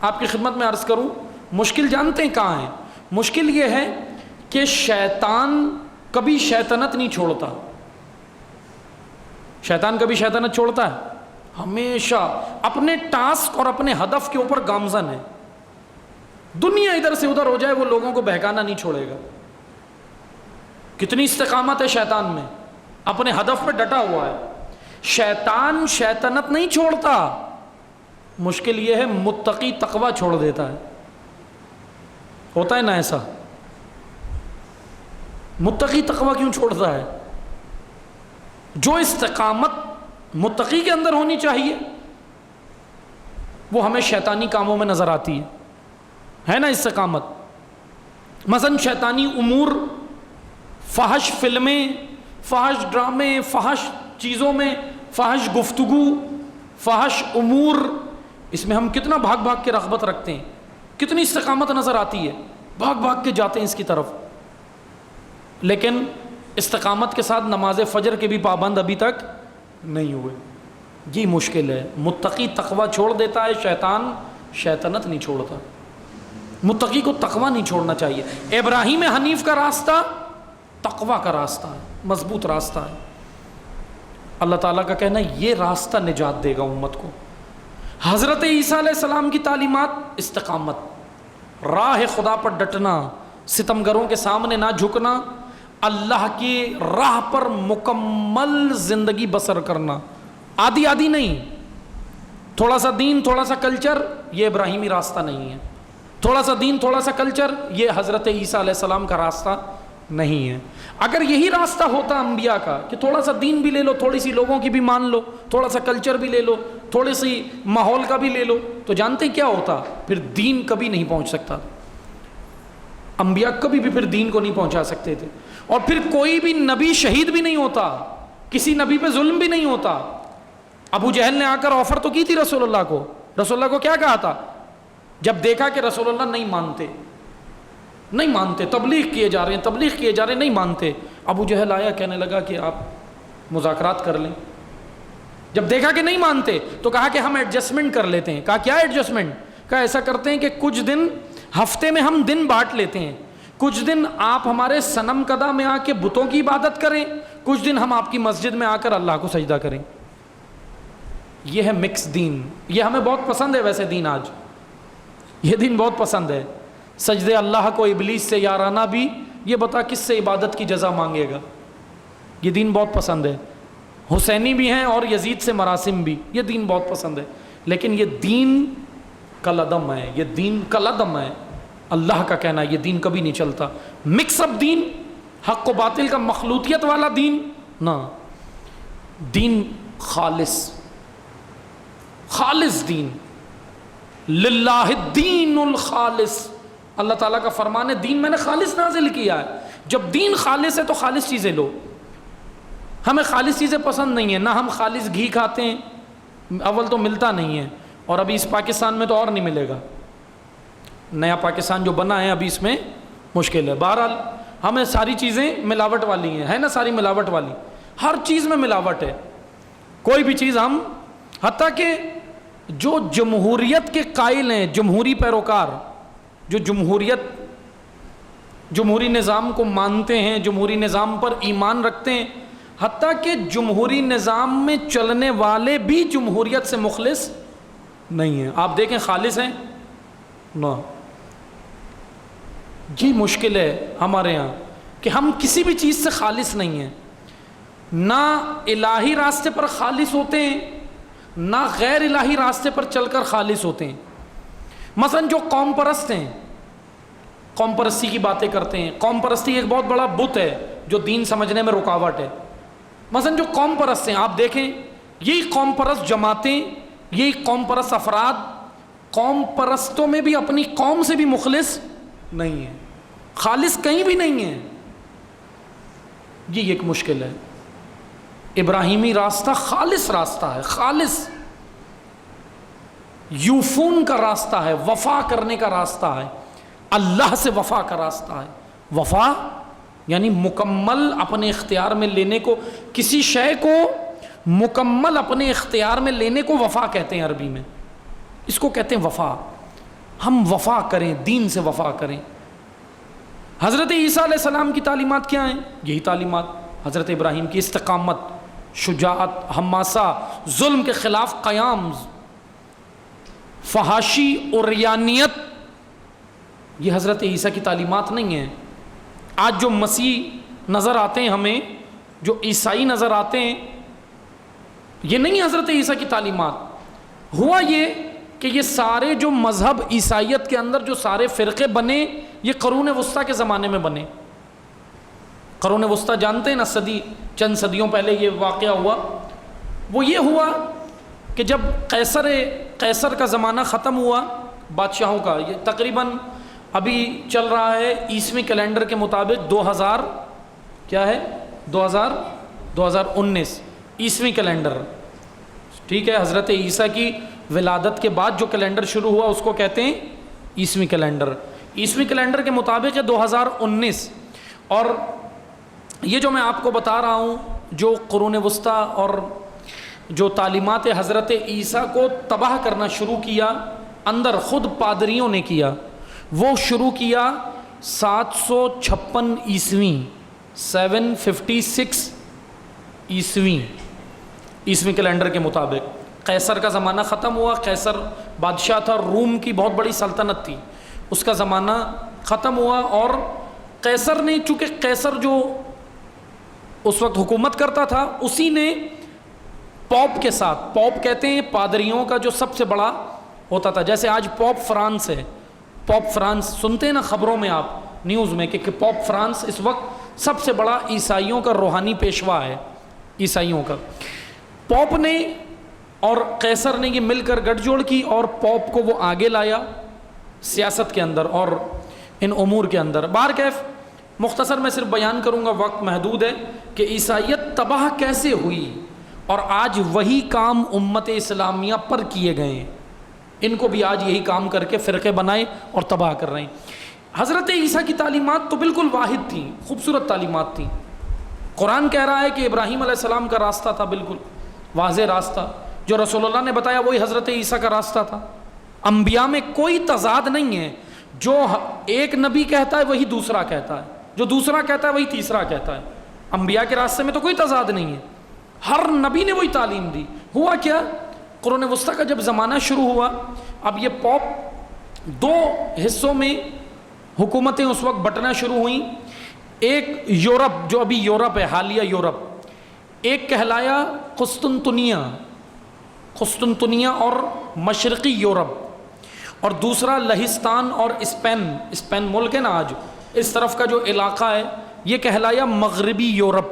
[SPEAKER 1] آپ کی خدمت میں عرض کروں، مشکل جانتے ہیں کہاں ہے؟ مشکل یہ ہے کہ شیطان کبھی شیطنت نہیں چھوڑتا۔ شیطان کبھی شیطنت چھوڑتا ہے؟ ہمیشہ اپنے ٹاسک اور اپنے ہدف کے اوپر گامزن ہے۔ دنیا ادھر سے ادھر ہو جائے وہ لوگوں کو بہکانا نہیں چھوڑے گا۔ کتنی استقامت ہے شیطان میں، اپنے ہدف پہ ڈٹا ہوا ہے۔ شیطان شیطنت نہیں چھوڑتا، مشکل یہ ہے متقی تقوی چھوڑ دیتا ہے۔ ہوتا ہے نا ایسا؟ متقی تقوی کیوں چھوڑتا ہے؟ جو استقامت متقی کے اندر ہونی چاہیے وہ ہمیں شیطانی کاموں میں نظر آتی ہے نا استقامت۔ مثلا شیطانی امور، فحش فلمیں، فحش ڈرامے، فحش چیزوں میں، فحش گفتگو، فحش امور، اس میں ہم کتنا بھاگ بھاگ کے رغبت رکھتے ہیں، کتنی استقامت نظر آتی ہے، بھاگ بھاگ کے جاتے ہیں اس کی طرف، لیکن استقامت کے ساتھ نماز فجر کے بھی پابند ابھی تک نہیں ہوئے۔ یہ مشکل ہے۔ متقی تقوی چھوڑ دیتا ہے، شیطان شیطنت نہیں چھوڑتا۔ متقی کو تقوی نہیں چھوڑنا چاہیے۔ ابراہیم حنیف کا راستہ تقوی کا راستہ ہے، مضبوط راستہ ہے۔ اللہ تعالیٰ کا کہنا ہے یہ راستہ نجات دے گا امت کو۔ حضرت عیسیٰ علیہ السلام کی تعلیمات استقامت، راہ خدا پر ڈٹنا، ستمگروں کے سامنے نہ جھکنا، اللہ کی راہ پر مکمل زندگی بسر کرنا، آدھی آدھی نہیں، تھوڑا سا دین تھوڑا سا کلچر، یہ ابراہیمی راستہ نہیں ہے۔ تھوڑا سا دین تھوڑا سا کلچر، یہ حضرت عیسیٰ علیہ السلام کا راستہ نہیں ہے۔ اگر یہی راستہ ہوتا انبیاء کا کہ تھوڑا سا دین بھی لے لو، تھوڑی سی لوگوں کی بھی مان لو، تھوڑا سا کلچر بھی لے لو، تھوڑی سی ماحول کا بھی لے لو، تو جانتے ہیں کیا ہوتا؟ پھر دین کبھی نہیں پہنچ سکتا۔ انبیاء کبھی بھی پھر دین کو نہیں پہنچا سکتے تھے، اور پھر کوئی بھی نبی شہید بھی نہیں ہوتا، کسی نبی پہ ظلم بھی نہیں ہوتا۔ ابو جہل نے آ کر آفر تو کی تھی رسول اللہ کو، رسول اللہ کو کیا کہا تھا جب دیکھا کہ رسول اللہ نہیں مانتے، تبلیغ کیے جا رہے ہیں، نہیں مانتے؟ ابو جہل آیا، کہنے لگا کہ آپ مذاکرات کر لیں۔ جب دیکھا کہ نہیں مانتے تو کہا کہ ہم ایڈجسٹمنٹ کر لیتے ہیں۔ کہا کیا ایڈجسٹمنٹ؟ کہا ایسا کرتے ہیں کہ کچھ دن ہفتے میں ہم دن بانٹ لیتے ہیں، کچھ دن آپ ہمارے صنم کدہ میں آ کے بتوں کی عبادت کریں، کچھ دن ہم آپ کی مسجد میں آ کر اللہ کو سجدہ کریں۔ یہ ہے مکس دین۔ یہ ہمیں بہت پسند ہے ویسے دین، آج یہ دین بہت پسند ہے۔ سجدے اللہ کو ابلیس سے یارانہ بھی، یہ بتا کس سے عبادت کی جزا مانگے گا؟ یہ دین بہت پسند ہے۔ حسینی بھی ہیں اور یزید سے مراسم بھی، یہ دین بہت پسند ہے، لیکن یہ دین کالعدم ہے، یہ دین کالعدم ہے۔ اللہ کا کہنا ہے یہ دین کبھی نہیں چلتا۔ مکس اپ دین، حق و باطل کا مخلوطیت والا دین نہ، دین خالص دین، للہ الدین الخالص۔ اللہ تعالیٰ کا فرمان ہے دین میں نے خالص نازل کیا ہے۔ جب دین خالص ہے تو خالص چیزیں لو۔ ہمیں خالص چیزیں پسند نہیں ہیں، نہ ہم خالص گھی کھاتے ہیں، اول تو ملتا نہیں ہے، اور ابھی اس پاکستان میں تو اور نہیں ملے گا۔ نیا پاکستان جو بنا ہے ابھی اس میں مشکل ہے۔ بہرحال ہمیں ساری چیزیں ملاوٹ والی ہیں، ہے نا، ساری ملاوٹ والی، ہر چیز میں ملاوٹ ہے۔ کوئی بھی چیز ہم، حتیٰ کہ جو جمہوریت کے قائل ہیں، جمہوری پیروکار، جو جمہوری نظام کو مانتے ہیں، جمہوری نظام پر ایمان رکھتے ہیں، حتیٰ کہ جمہوری نظام میں چلنے والے بھی جمہوریت سے مخلص نہیں ہیں۔ آپ دیکھیں خالص ہیں نہ۔ یہ مشکل ہے ہمارے ہاں کہ ہم کسی بھی چیز سے خالص نہیں ہیں، نہ الہی راستے پر خالص ہوتے ہیں، نہ غیر الہی راستے پر چل کر خالص ہوتے ہیں۔ مثلا جو قوم پرست ہیں، قوم پرستی کی باتیں کرتے ہیں، قوم پرستی ایک بہت بڑا بت ہے جو دین سمجھنے میں رکاوٹ ہے۔ مثلا جو قوم پرست ہیں، آپ دیکھیں یہی قوم پرست جماعتیں، یہی قوم پرست افراد قوم پرستوں میں بھی اپنی قوم سے بھی مخلص نہیں ہیں، خالص کہیں بھی نہیں ہیں۔ یہ ایک مشکل ہے۔ ابراہیمی راستہ خالص راستہ ہے، خالص یوفون کا راستہ ہے، وفا کرنے کا راستہ ہے، اللہ سے وفا کا راستہ ہے۔ وفا یعنی مکمل اپنے اختیار میں لینے کو، کسی شے کو مکمل اپنے اختیار میں لینے کو وفا کہتے ہیں عربی میں، اس کو کہتے ہیں وفا. ہم وفا کریں، دین سے وفا کریں. حضرت عیسیٰ علیہ السلام کی تعلیمات کیا ہیں؟ یہی تعلیمات. حضرت ابراہیم کی استقامت، شجاعت، حماسہ، ظلم کے خلاف قیام، فحاشی اور ریانیت، یہ حضرت عیسیٰ کی تعلیمات نہیں ہیں. آج جو مسیح نظر آتے ہیں ہمیں، جو عیسائی نظر آتے ہیں، یہ نہیں حضرت عیسیٰ کی تعلیمات. ہوا یہ کہ یہ سارے جو مذہب عیسائیت کے اندر جو سارے فرقے بنے، یہ قرون وسطیٰ کے زمانے میں بنے. قرون وسطیٰ جانتے ہیں نا، چند صدیوں پہلے یہ واقعہ ہوا. وہ یہ ہوا کہ جب قیصر کا زمانہ ختم ہوا بادشاہوں کا، یہ تقریباً ابھی چل رہا ہے عیسوی کیلنڈر کے مطابق 2019 عیسوی کیلنڈر، ٹھیک ہے. حضرت عیسیٰ کی ولادت کے بعد جو کیلنڈر شروع ہوا اس کو کہتے ہیں عیسوی کیلنڈر. عیسوی کیلنڈر کے مطابق ہے 2019. اور یہ جو میں آپ کو بتا رہا ہوں، جو قرون وسطیٰ اور جو تعلیمات حضرت عیسیٰ کو تباہ کرنا شروع کیا، اندر خود پادریوں نے کیا. وہ شروع کیا 756 عیسوی، 756 عیسوی کیلنڈر کے مطابق. قیصر کا زمانہ ختم ہوا. قیصر بادشاہ تھا، روم کی بہت بڑی سلطنت تھی، اس کا زمانہ ختم ہوا. اور قیصر نے، چونکہ قیصر جو اس وقت حکومت کرتا تھا، اسی نے پوپ کے ساتھ، پوپ کہتے ہیں پادریوں کا جو سب سے بڑا ہوتا تھا، جیسے آج پوپ فرانس ہے. پوپ فرانس سنتے ہیں نا خبروں میں، آپ نیوز میں، کہ پوپ فرانس اس وقت سب سے بڑا عیسائیوں کا روحانی پیشوا ہے، عیسائیوں کا. پوپ نے اور قیصر نے یہ مل کر گٹھ جوڑ کی، اور پوپ کو وہ آگے لایا سیاست کے اندر اور ان امور کے اندر. بہرکیف مختصر میں صرف بیان کروں گا، وقت محدود ہے، کہ عیسائیت تباہ کیسے ہوئی، اور آج وہی کام امت اسلامیہ پر کیے گئے ہیں. ان کو بھی آج یہی کام کر کے فرقے بنائے اور تباہ کر رہے ہیں. حضرت عیسیٰ کی تعلیمات تو بالکل واحد تھیں، خوبصورت تعلیمات تھیں. قرآن کہہ رہا ہے کہ ابراہیم علیہ السلام کا راستہ تھا بالکل واضح راستہ، جو رسول اللہ نے بتایا وہی حضرت عیسیٰ کا راستہ تھا. انبیاء میں کوئی تضاد نہیں ہے، جو ایک نبی کہتا ہے وہی دوسرا کہتا ہے، جو دوسرا کہتا ہے وہی تیسرا کہتا ہے. انبیاء کے راستے میں تو کوئی تضاد نہیں ہے، ہر نبی نے وہی تعلیم دی. ہوا کیا، قرون وسطیٰ کا جب زمانہ شروع ہوا، اب یہ پوپ دو حصوں میں حکومتیں اس وقت بٹنا شروع ہوئیں. ایک یورپ، جو ابھی یورپ ہے، حالیہ یورپ، ایک کہلایا قسطنطنیہ اور مشرقی یورپ، اور دوسرا لہستان اور اسپین ملک ہے نا آج، اس طرف کا جو علاقہ ہے یہ کہلایا مغربی یورپ.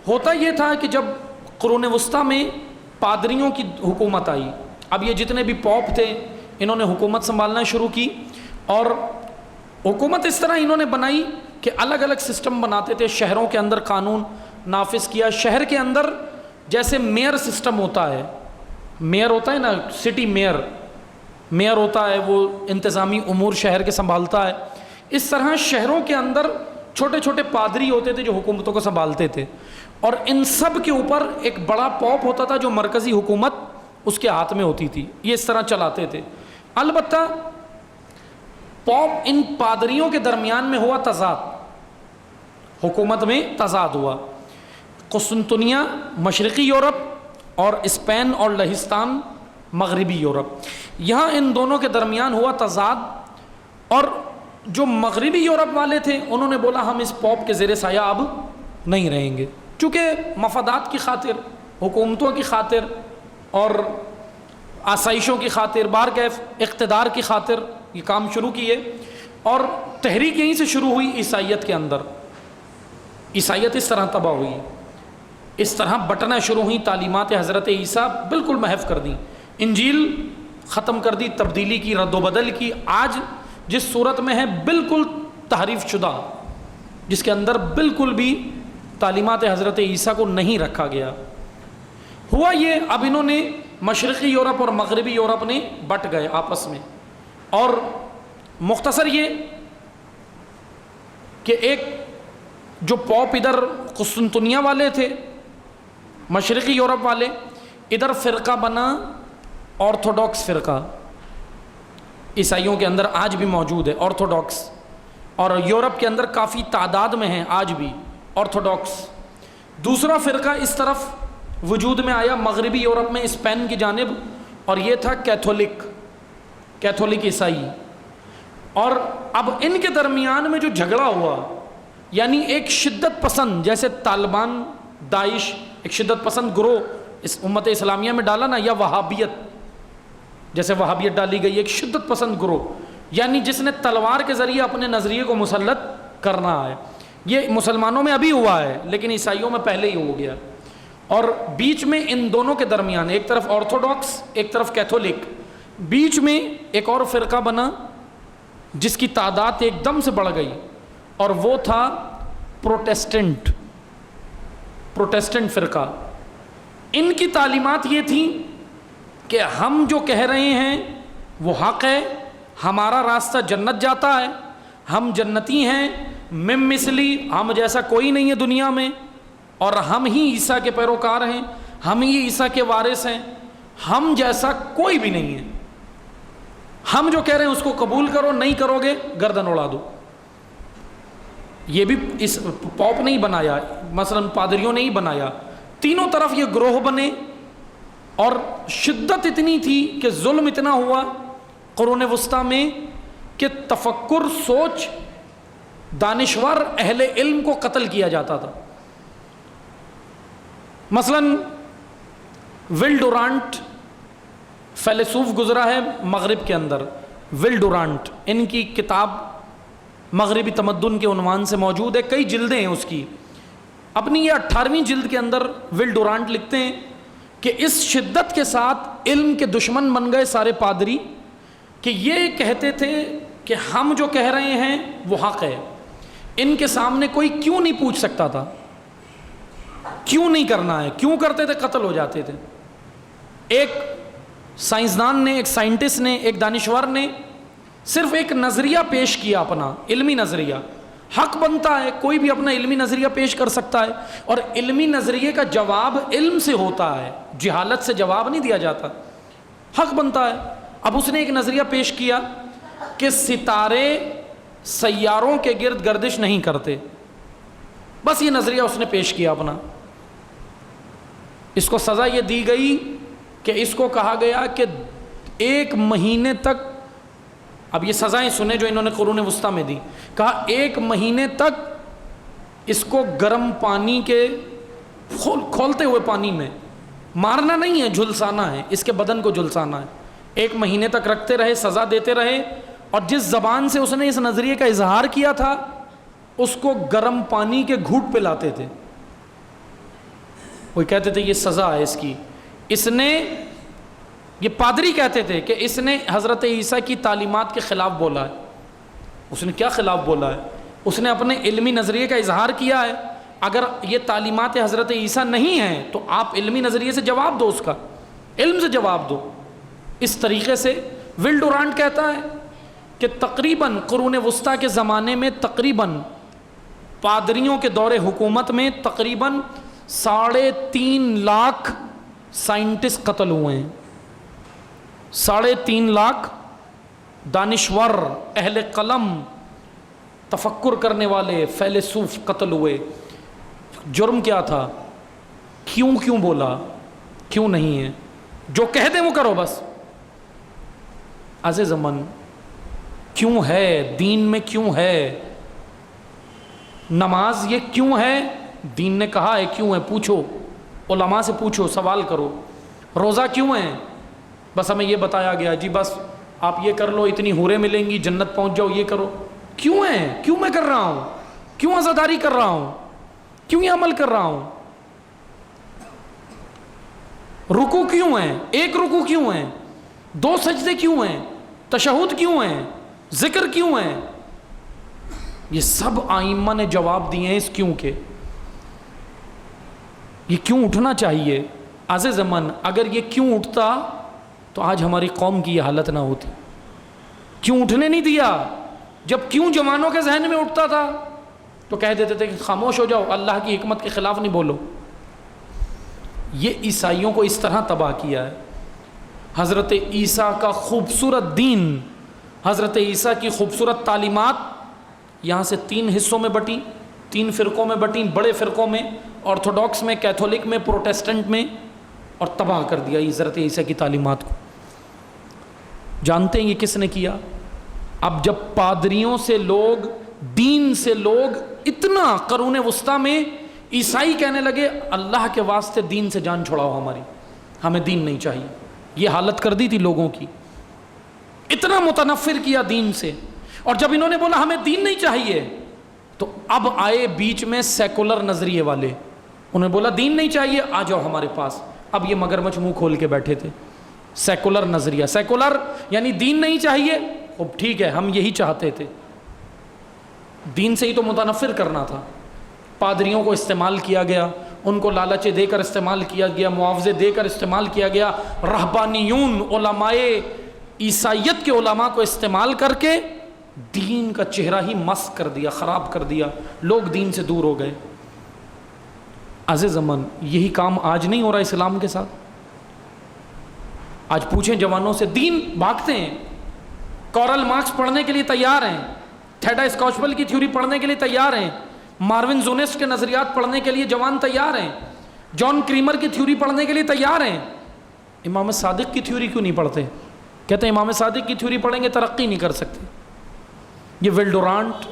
[SPEAKER 1] ہوتا یہ تھا کہ جب قرون وسطیٰ میں پادریوں کی حکومت آئی، اب یہ جتنے بھی پوپ تھے انہوں نے حکومت سنبھالنا شروع کی، اور حکومت اس طرح انہوں نے بنائی کہ الگ الگ سسٹم بناتے تھے. شہروں کے اندر قانون نافذ کیا. شہر کے اندر جیسے میئر سسٹم ہوتا ہے، میئر ہوتا ہے نا، سٹی میئر ہوتا ہے، وہ انتظامی امور شہر کے سنبھالتا ہے. اس طرح شہروں کے اندر چھوٹے چھوٹے پادری ہوتے تھے جو حکومتوں کو سنبھالتے تھے، اور ان سب کے اوپر ایک بڑا پوپ ہوتا تھا جو مرکزی حکومت اس کے ہاتھ میں ہوتی تھی. یہ اس طرح چلاتے تھے. البتہ پوپ ان پادریوں کے درمیان میں ہوا تضاد، حکومت میں تضاد ہوا. قسطنطنیہ مشرقی یورپ اور اسپین اور لہستان مغربی یورپ، یہاں ان دونوں کے درمیان ہوا تضاد. اور جو مغربی یورپ والے تھے انہوں نے بولا ہم اس پوپ کے زیر سایہ اب نہیں رہیں گے، چونکہ مفادات کی خاطر، حکومتوں کی خاطر اور آسائشوں کی خاطر، بہرکیف اقتدار کی خاطر یہ کام شروع کیے. اور تحریک یہیں سے شروع ہوئی عیسائیت کے اندر. عیسائیت اس طرح تباہ ہوئی، اس طرح بٹنا شروع ہوئی. تعلیمات حضرت عیسیٰ بالکل محو کر دیں، انجیل ختم کر دی، تبدیلی کی، رد و بدل کی. آج جس صورت میں ہے بالکل تحریف شدہ، جس کے اندر بالکل بھی تعلیمات حضرت عیسیٰ کو نہیں رکھا گیا. ہوا یہ، اب انہوں نے مشرقی یورپ اور مغربی یورپ نے بٹ گئے آپس میں. اور مختصر یہ کہ ایک جو پوپ ادھر قسطنطنیہ والے تھے، مشرقی یورپ والے، ادھر فرقہ بنا آرتھوڈاکس فرقہ، عیسائیوں کے اندر آج بھی موجود ہے آرتھوڈاکس، اور یورپ کے اندر کافی تعداد میں ہیں آج بھی آرتھوڈاکس۔ دوسرا فرقہ اس طرف وجود میں آیا مغربی یورپ میں، اسپین کی جانب، اور یہ تھا کیتھولک عیسائی۔ اور اب ان کے درمیان میں جو جھگڑا ہوا، یعنی ایک شدت پسند، جیسے طالبان، داعش ایک شدت پسند گروہ اس امت اسلامیہ میں ڈالا نا، یا وہابیت، جیسے وہابیت ڈالی گئی، ایک شدت پسند گروہ، یعنی جس نے تلوار کے ذریعے اپنے نظریے کو مسلط کرنا ہے۔ یہ مسلمانوں میں ابھی ہوا ہے لیکن عیسائیوں میں پہلے ہی ہو گیا۔ اور بیچ میں ان دونوں کے درمیان ایک طرف آرتھوڈاکس ایک طرف کیتھولک، بیچ میں ایک اور فرقہ بنا جس کی تعداد ایک دم سے بڑھ گئی، اور وہ تھا پروٹیسٹنٹ فرقہ۔ ان کی تعلیمات یہ تھیں کہ ہم جو کہہ رہے ہیں وہ حق ہے، ہمارا راستہ جنت جاتا ہے، ہم جنتی ہیں، من مثلی، ہم جیسا کوئی نہیں ہے دنیا میں، اور ہم ہی عیسیٰ کے پیروکار ہیں، ہم ہی عیسیٰ کے وارث ہیں، ہم جیسا کوئی بھی نہیں ہے، ہم جو کہہ رہے ہیں اس کو قبول کرو، نہیں کرو گے گردن اڑا دو۔ یہ بھی اس پوپ نہیں بنایا، مثلا پادریوں نے ہی بنایا، تینوں طرف یہ گروہ بنے، اور شدت اتنی تھی کہ ظلم اتنا ہوا قرون وسطیٰ میں کہ تفکر، سوچ، دانشور اہل علم کو قتل کیا جاتا تھا۔ مثلا ول ڈورانٹ فیلسوف گزرا ہے مغرب کے اندر، ول ڈورانٹ، ان کی کتاب مغربی تمدن کے عنوان سے موجود ہے، کئی جلدیں ہیں اس کی۔ اپنی یہ 18ویں جلد کے اندر ول ڈورانٹ لکھتے ہیں کہ اس شدت کے ساتھ علم کے دشمن بن گئے سارے پادری کہ یہ کہتے تھے کہ ہم جو کہہ رہے ہیں وہ حق ہے، ان کے سامنے کوئی کیوں نہیں پوچھ سکتا تھا، کیوں نہیں کرنا ہے، کیوں کرتے تھے، قتل ہو جاتے تھے۔ ایک سائنسدان نے، ایک سائنٹسٹ نے، ایک دانشور نے صرف ایک نظریہ پیش کیا، اپنا علمی نظریہ، حق بنتا ہے، کوئی بھی اپنا علمی نظریہ پیش کر سکتا ہے، اور علمی نظریے کا جواب علم سے ہوتا ہے، جہالت سے جواب نہیں دیا جاتا، حق بنتا ہے۔ اب اس نے ایک نظریہ پیش کیا کہ ستارے سیاروں کے گرد گردش نہیں کرتے، بس یہ نظریہ اس نے پیش کیا اپنا۔ اس کو سزا یہ دی گئی کہ اس کو کہا گیا کہ 1 مہینے تک، اب یہ سزائیں سنیں جو انہوں نے قرون وسطیٰ میں دی، کہا 1 مہینے تک اس کو گرم پانی کے کھولتے ہوئے پانی میں، مارنا نہیں ہے، جھلسانا ہے، اس کے بدن کو جھلسانا ہے، 1 مہینے تک رکھتے رہے، سزا دیتے رہے، اور جس زبان سے اس نے اس نظریے کا اظہار کیا تھا اس کو گرم پانی کے گھوٹ پہ لاتے تھے۔ وہ کہتے تھے یہ سزا ہے اس کی۔ اس نے، یہ پادری کہتے تھے کہ اس نے حضرت عیسیٰ کی تعلیمات کے خلاف بولا ہے۔ اس نے کیا خلاف بولا ہے؟ اس نے اپنے علمی نظریے کا اظہار کیا ہے۔ اگر یہ تعلیمات حضرت عیسیٰ نہیں ہیں تو آپ علمی نظریے سے جواب دو، اس کا علم سے جواب دو۔ اس طریقے سے ول ڈورانٹ کہتا ہے کہ تقریباً قرون وسطیٰ کے زمانے میں تقریباً پادریوں کے دور حکومت میں تقریباً 3.5 لاکھ سائنٹسٹ قتل ہوئے ہیں، 3.5 لاکھ دانشور، اہل قلم، تفکر کرنے والے، فیلسوف قتل ہوئے۔ جرم کیا تھا؟ کیوں بولا؟ کیوں نہیں ہے؟ جو کہہ دیں وہ کرو بس۔ عزیز من، کیوں ہے دین میں؟ کیوں ہے نماز؟ یہ کیوں ہے؟ دین نے کہا ہے کیوں ہے، پوچھو علماء سے، پوچھو، سوال کرو۔ روزہ کیوں ہے؟ بس ہمیں یہ بتایا گیا جی بس آپ یہ کر لو، اتنی حوریں ملیں گی، جنت پہنچ جاؤ، یہ کرو۔ کیوں ہے؟ کیوں میں کر رہا ہوں؟ کیوں عزاداری کر رہا ہوں؟ کیوں یہ عمل کر رہا ہوں؟ رکوع کیوں ہے؟ 1 رکوع کیوں ہے؟ 2 سجدے کیوں ہیں؟ تشہد کیوں ہیں؟ ذکر کیوں ہیں؟ یہ سب ائمہ نے جواب دیے ہیں اس کیوں کے۔ یہ کیوں اٹھنا چاہیے عزیز من۔ اگر یہ کیوں اٹھتا تو آج ہماری قوم کی یہ حالت نہ ہوتی۔ کیوں اٹھنے نہیں دیا؟ جب کیوں جوانوں کے ذہن میں اٹھتا تھا تو تو کہہ دیتے تھے کہ خاموش ہو جاؤ، اللہ کی حکمت کے خلاف نہیں بولو۔ یہ عیسائیوں کو اس طرح تباہ کیا ہے۔ حضرت عیسیٰ کا خوبصورت دین، حضرت عیسیٰ کی خوبصورت تعلیمات یہاں سے 3 حصوں میں بٹیں، 3 فرقوں میں بٹیں، بڑے فرقوں میں، آرتھوڈاکس میں، کیتھولک میں، پروٹیسٹنٹ میں، اور تباہ کر دیا حضرت عیسیٰ کی تعلیمات کو۔ جانتے ہیں یہ کس نے کیا؟ اب جب پادریوں سے لوگ، دین سے لوگ اتنا قرون وسطیٰ میں عیسائی کہنے لگے اللہ کے واسطے دین سے جان چھڑاؤ ہماری، ہمیں دین نہیں چاہیے، یہ حالت کر دی تھی لوگوں کی، اتنا متنفر کیا دین سے۔ اور جب انہوں نے بولا ہمیں دین نہیں چاہیے، تو اب آئے بیچ میں سیکولر نظریے والے، انہوں نے بولا دین نہیں چاہیے، آ جاؤ ہمارے پاس۔ اب یہ مگرمچھ منہ کھول کے بیٹھے تھے، سیکولر نظریہ، سیکولر یعنی دین نہیں چاہیے، اب ٹھیک ہے ہم یہی چاہتے تھے، دین سے ہی تو متنفر کرنا تھا۔ پادریوں کو استعمال کیا گیا، ان کو لالچ دے کر استعمال کیا گیا، معاوضے دے کر استعمال کیا گیا، رہبانیون علماء عیسائیت کے علماء کو استعمال کر کے دین کا چہرہ ہی مسخ کر دیا، خراب کر دیا، لوگ دین سے دور ہو گئے۔ عزیز امن، یہی کام آج نہیں ہو رہا اسلام کے ساتھ؟ آج پوچھیں جوانوں سے، دین بھاگتے ہیں، کارل مارکس پڑھنے کے لیے تیار ہیں، تھیڈا اسکاچپل کی تھیوری پڑھنے کے لیے تیار ہیں، ماروین زونسٹ کے نظریات پڑھنے کے لیے جوان تیار ہیں، جان کریمر کی تھیوری پڑھنے کے لیے تیار ہیں۔ امام صادق کی تھیوری کیوں نہیں پڑھتے؟ کہتے ہیں امام صادق کی تھیوری پڑھیں گے ترقی نہیں کر سکتے۔ یہ ویلڈورانٹ،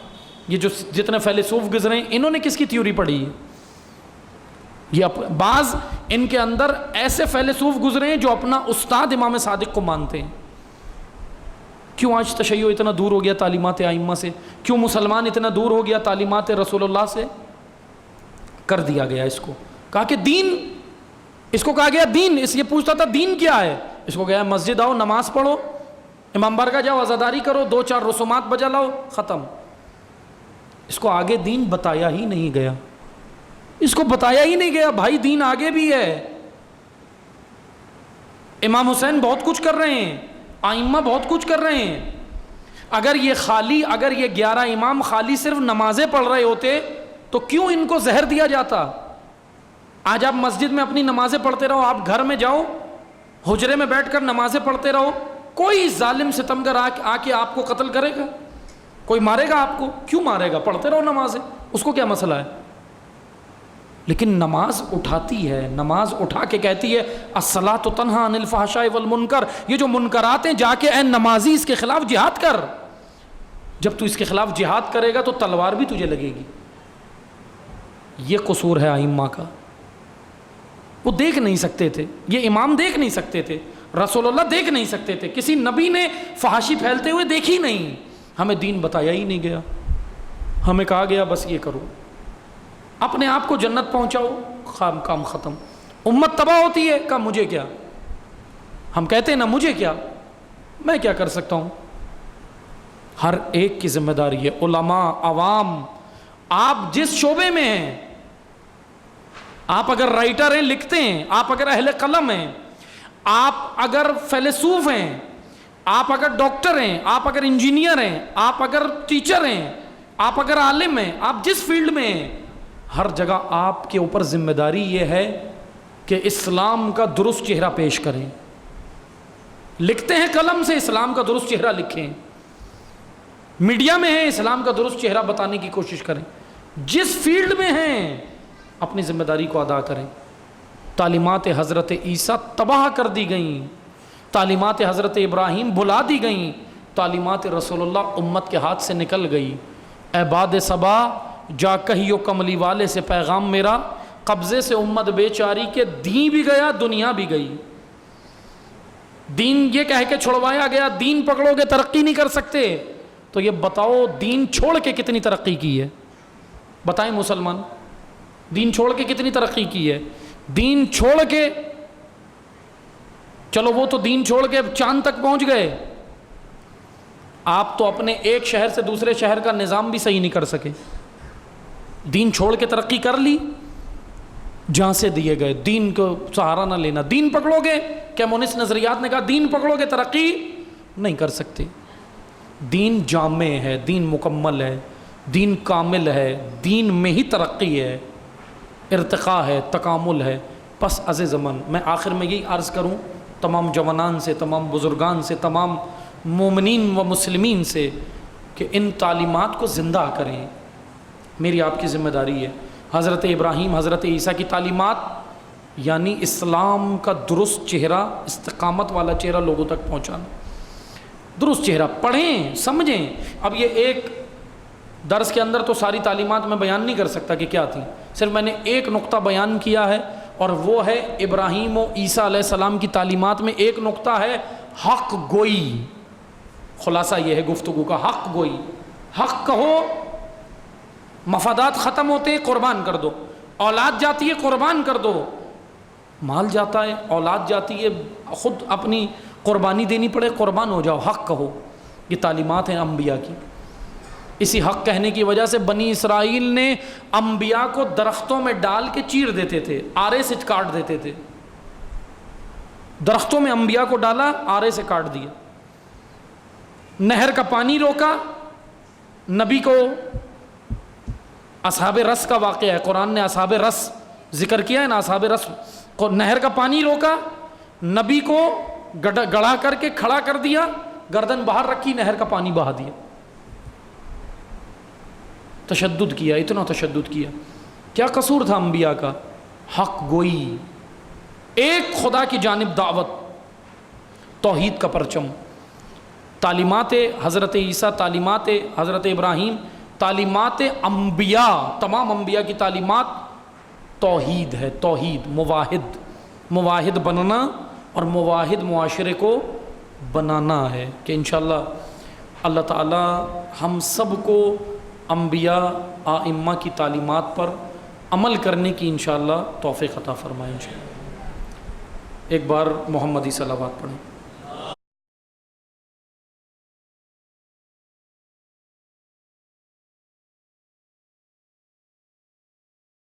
[SPEAKER 1] یہ جو جتنے فیلسوف گزرے ہیں، انہوں نے کس کی تھیوری پڑھی ہے؟ یہ بعض ان کے اندر ایسے فیلسوف گزرے ہیں جو اپنا استاد امام صادق کو مانتے ہیں۔ کیوں آج تشیع اتنا دور ہو گیا تعلیمات ائمہ سے؟ کیوں مسلمان اتنا دور ہو گیا تعلیمات رسول اللہ سے؟ کر دیا گیا اس کو، کہا کہ دین، اس کو کہا گیا دین، اس یہ پوچھتا تھا دین کیا ہے، اس کو گیا مسجد آؤ نماز پڑھو، امام بارگاہ جاؤ عزاداری کرو، 2-4 رسومات بجا لاؤ، ختم۔ اس کو آگے دین بتایا ہی نہیں گیا، اس کو بتایا ہی نہیں گیا بھائی دین آگے بھی ہے۔ امام حسین بہت کچھ کر رہے ہیں، ائمہ بہت کچھ کر رہے ہیں۔ اگر یہ 11 امام خالی صرف نمازیں پڑھ رہے ہوتے تو کیوں ان کو زہر دیا جاتا؟ آج آپ مسجد میں اپنی نمازیں پڑھتے رہو، آپ گھر میں جاؤ حجرے میں بیٹھ کر نمازیں پڑھتے رہو، کوئی ظالم ستمگر آ کے آپ کو قتل کرے گا؟ کوئی مارے گا آپ کو؟ کیوں مارے گا؟ پڑھتے رہو نمازیں، اس کو کیا مسئلہ ہے؟ لیکن نماز اٹھاتی ہے، نماز اٹھا کے کہتی ہے الصلاۃ تنہی عن الفحشاء والمنکر، یہ جو منکرات ہیں جا کے اے نمازی اس کے خلاف جہاد کر۔ جب تو اس کے خلاف جہاد کرے گا تو تلوار بھی تجھے لگے گی۔ یہ قصور ہے ائمہ کا، وہ دیکھ نہیں سکتے تھے، یہ امام دیکھ نہیں سکتے تھے، رسول اللہ دیکھ نہیں سکتے تھے، کسی نبی نے فحاشی پھیلتے ہوئے دیکھی نہیں، ہمیں دین بتایا ہی نہیں گیا، ہمیں کہا گیا بس یہ کرو، اپنے آپ کو جنت پہنچاؤ، کام ختم۔ امت تباہ ہوتی ہے، کہا مجھے کیا؟ ہم کہتے ہیں نا مجھے کیا، میں کیا کر سکتا ہوں؟ ہر ایک کی ذمہ داری ہے، علماء، عوام، آپ جس شعبے میں ہیں، آپ اگر رائٹر ہیں لکھتے ہیں، آپ اگر اہل قلم ہیں، آپ اگر فیلسوف ہیں، آپ اگر ڈاکٹر ہیں، آپ اگر انجینئر ہیں، آپ اگر ٹیچر ہیں، آپ اگر عالم ہیں، آپ جس فیلڈ میں ہیں، ہر جگہ آپ کے اوپر ذمہ داری یہ ہے کہ اسلام کا درست چہرہ پیش کریں۔ لکھتے ہیں قلم سے، اسلام کا درست چہرہ لکھیں، میڈیا میں ہیں، اسلام کا درست چہرہ بتانے کی کوشش کریں، جس فیلڈ میں ہیں اپنی ذمہ داری کو ادا کریں۔ تعلیمات حضرت عیسیٰ تباہ کر دی گئیں، تعلیمات حضرت ابراہیم بھلا دی گئیں، تعلیمات رسول اللہ امت کے ہاتھ سے نکل گئی۔ اے باد صبا جا کہیو کملی والے سے پیغام میرا، قبضے سے امت بیچاری کے دین بھی گیا دنیا بھی گئی۔ دین یہ کہہ کے چھڑوایا گیا دین پکڑو گے ترقی نہیں کر سکتے، تو یہ بتاؤ دین چھوڑ کے کتنی ترقی کی ہے؟ بتائیں مسلمان، دین چھوڑ کے کتنی ترقی کی ہے؟ دین چھوڑ کے چلو وہ تو دین چھوڑ کے چاند تک پہنچ گئے، آپ تو اپنے ایک شہر سے دوسرے شہر کا نظام بھی صحیح نہیں کر سکے۔ دین چھوڑ کے ترقی کر لی، جہاں سے دیے گئے، دین کو سہارا نہ لینا، دین پکڑو گے، کمیونسٹ نظریات نے کہا دین پکڑو گے ترقی نہیں کر سکتے۔ دین جامع ہے، دین مکمل ہے، دین کامل ہے، دین میں ہی ترقی ہے، ارتقاء ہے، تکامل ہے۔ پس از زمن میں آخر میں یہی عرض کروں تمام جوانان سے، تمام بزرگان سے، تمام مومنین و مسلمین سے کہ ان تعلیمات کو زندہ کریں، میری آپ کی ذمہ داری ہے۔ حضرت ابراہیم، حضرت عیسیٰ کی تعلیمات یعنی اسلام کا درست چہرہ، استقامت والا چہرہ لوگوں تک پہنچانا، درست چہرہ پڑھیں، سمجھیں۔ اب یہ ایک درس کے اندر تو ساری تعلیمات میں بیان نہیں کر سکتا کہ کیا تھیں، صرف میں نے ایک نقطہ بیان کیا ہے، اور وہ ہے ابراہیم و عیسیٰ علیہ السلام کی تعلیمات میں ایک نقطہ ہے حق گوئی۔ خلاصہ یہ ہے گفتگو کا، حق گوئی، حق کہو، مفادات ختم ہوتے ہیں قربان کر دو، اولاد جاتی ہے قربان کر دو، مال جاتا ہے، اولاد جاتی ہے، خود اپنی قربانی دینی پڑے قربان ہو جاؤ، حق کہو۔ یہ تعلیمات ہیں انبیاء کی۔ اسی حق کہنے کی وجہ سے بنی اسرائیل نے انبیاء کو درختوں میں ڈال کے چیر دیتے تھے، آرے سے کاٹ دیتے تھے، درختوں میں انبیاء کو ڈالا، آرے سے کاٹ دیا۔ نہر کا پانی روکا، نبی کو اصحاب رس کا واقعہ ہے، قرآن نے اصحاب رس ذکر کیا ہے نا، اصحاب رس، نہر کا پانی روکا، نبی کو گڑھا کر کے کھڑا کر دیا، گردن باہر رکھی، نہر کا پانی بہا دیا۔ تشدد کیا، اتنا تشدد کیا، کیا قصور تھا انبیاء کا؟ حق گوئی، ایک خدا کی جانب دعوت، توحید کا پرچم۔ تعلیمات حضرت عیسیٰ، تعلیمات حضرت ابراہیم، تعلیمات انبیاء، تمام انبیاء کی تعلیمات توحید ہے، توحید، موحد، موحد بننا اور موحد معاشرے کو بنانا ہے کہ انشاءاللہ اللہ تعالی ہم سب کو انبیاء ائمہ کی تعلیمات پر عمل کرنے کی انشاءاللہ توفیق عطا فرمائے۔ ایک بار محمدی صلوات پڑھیں۔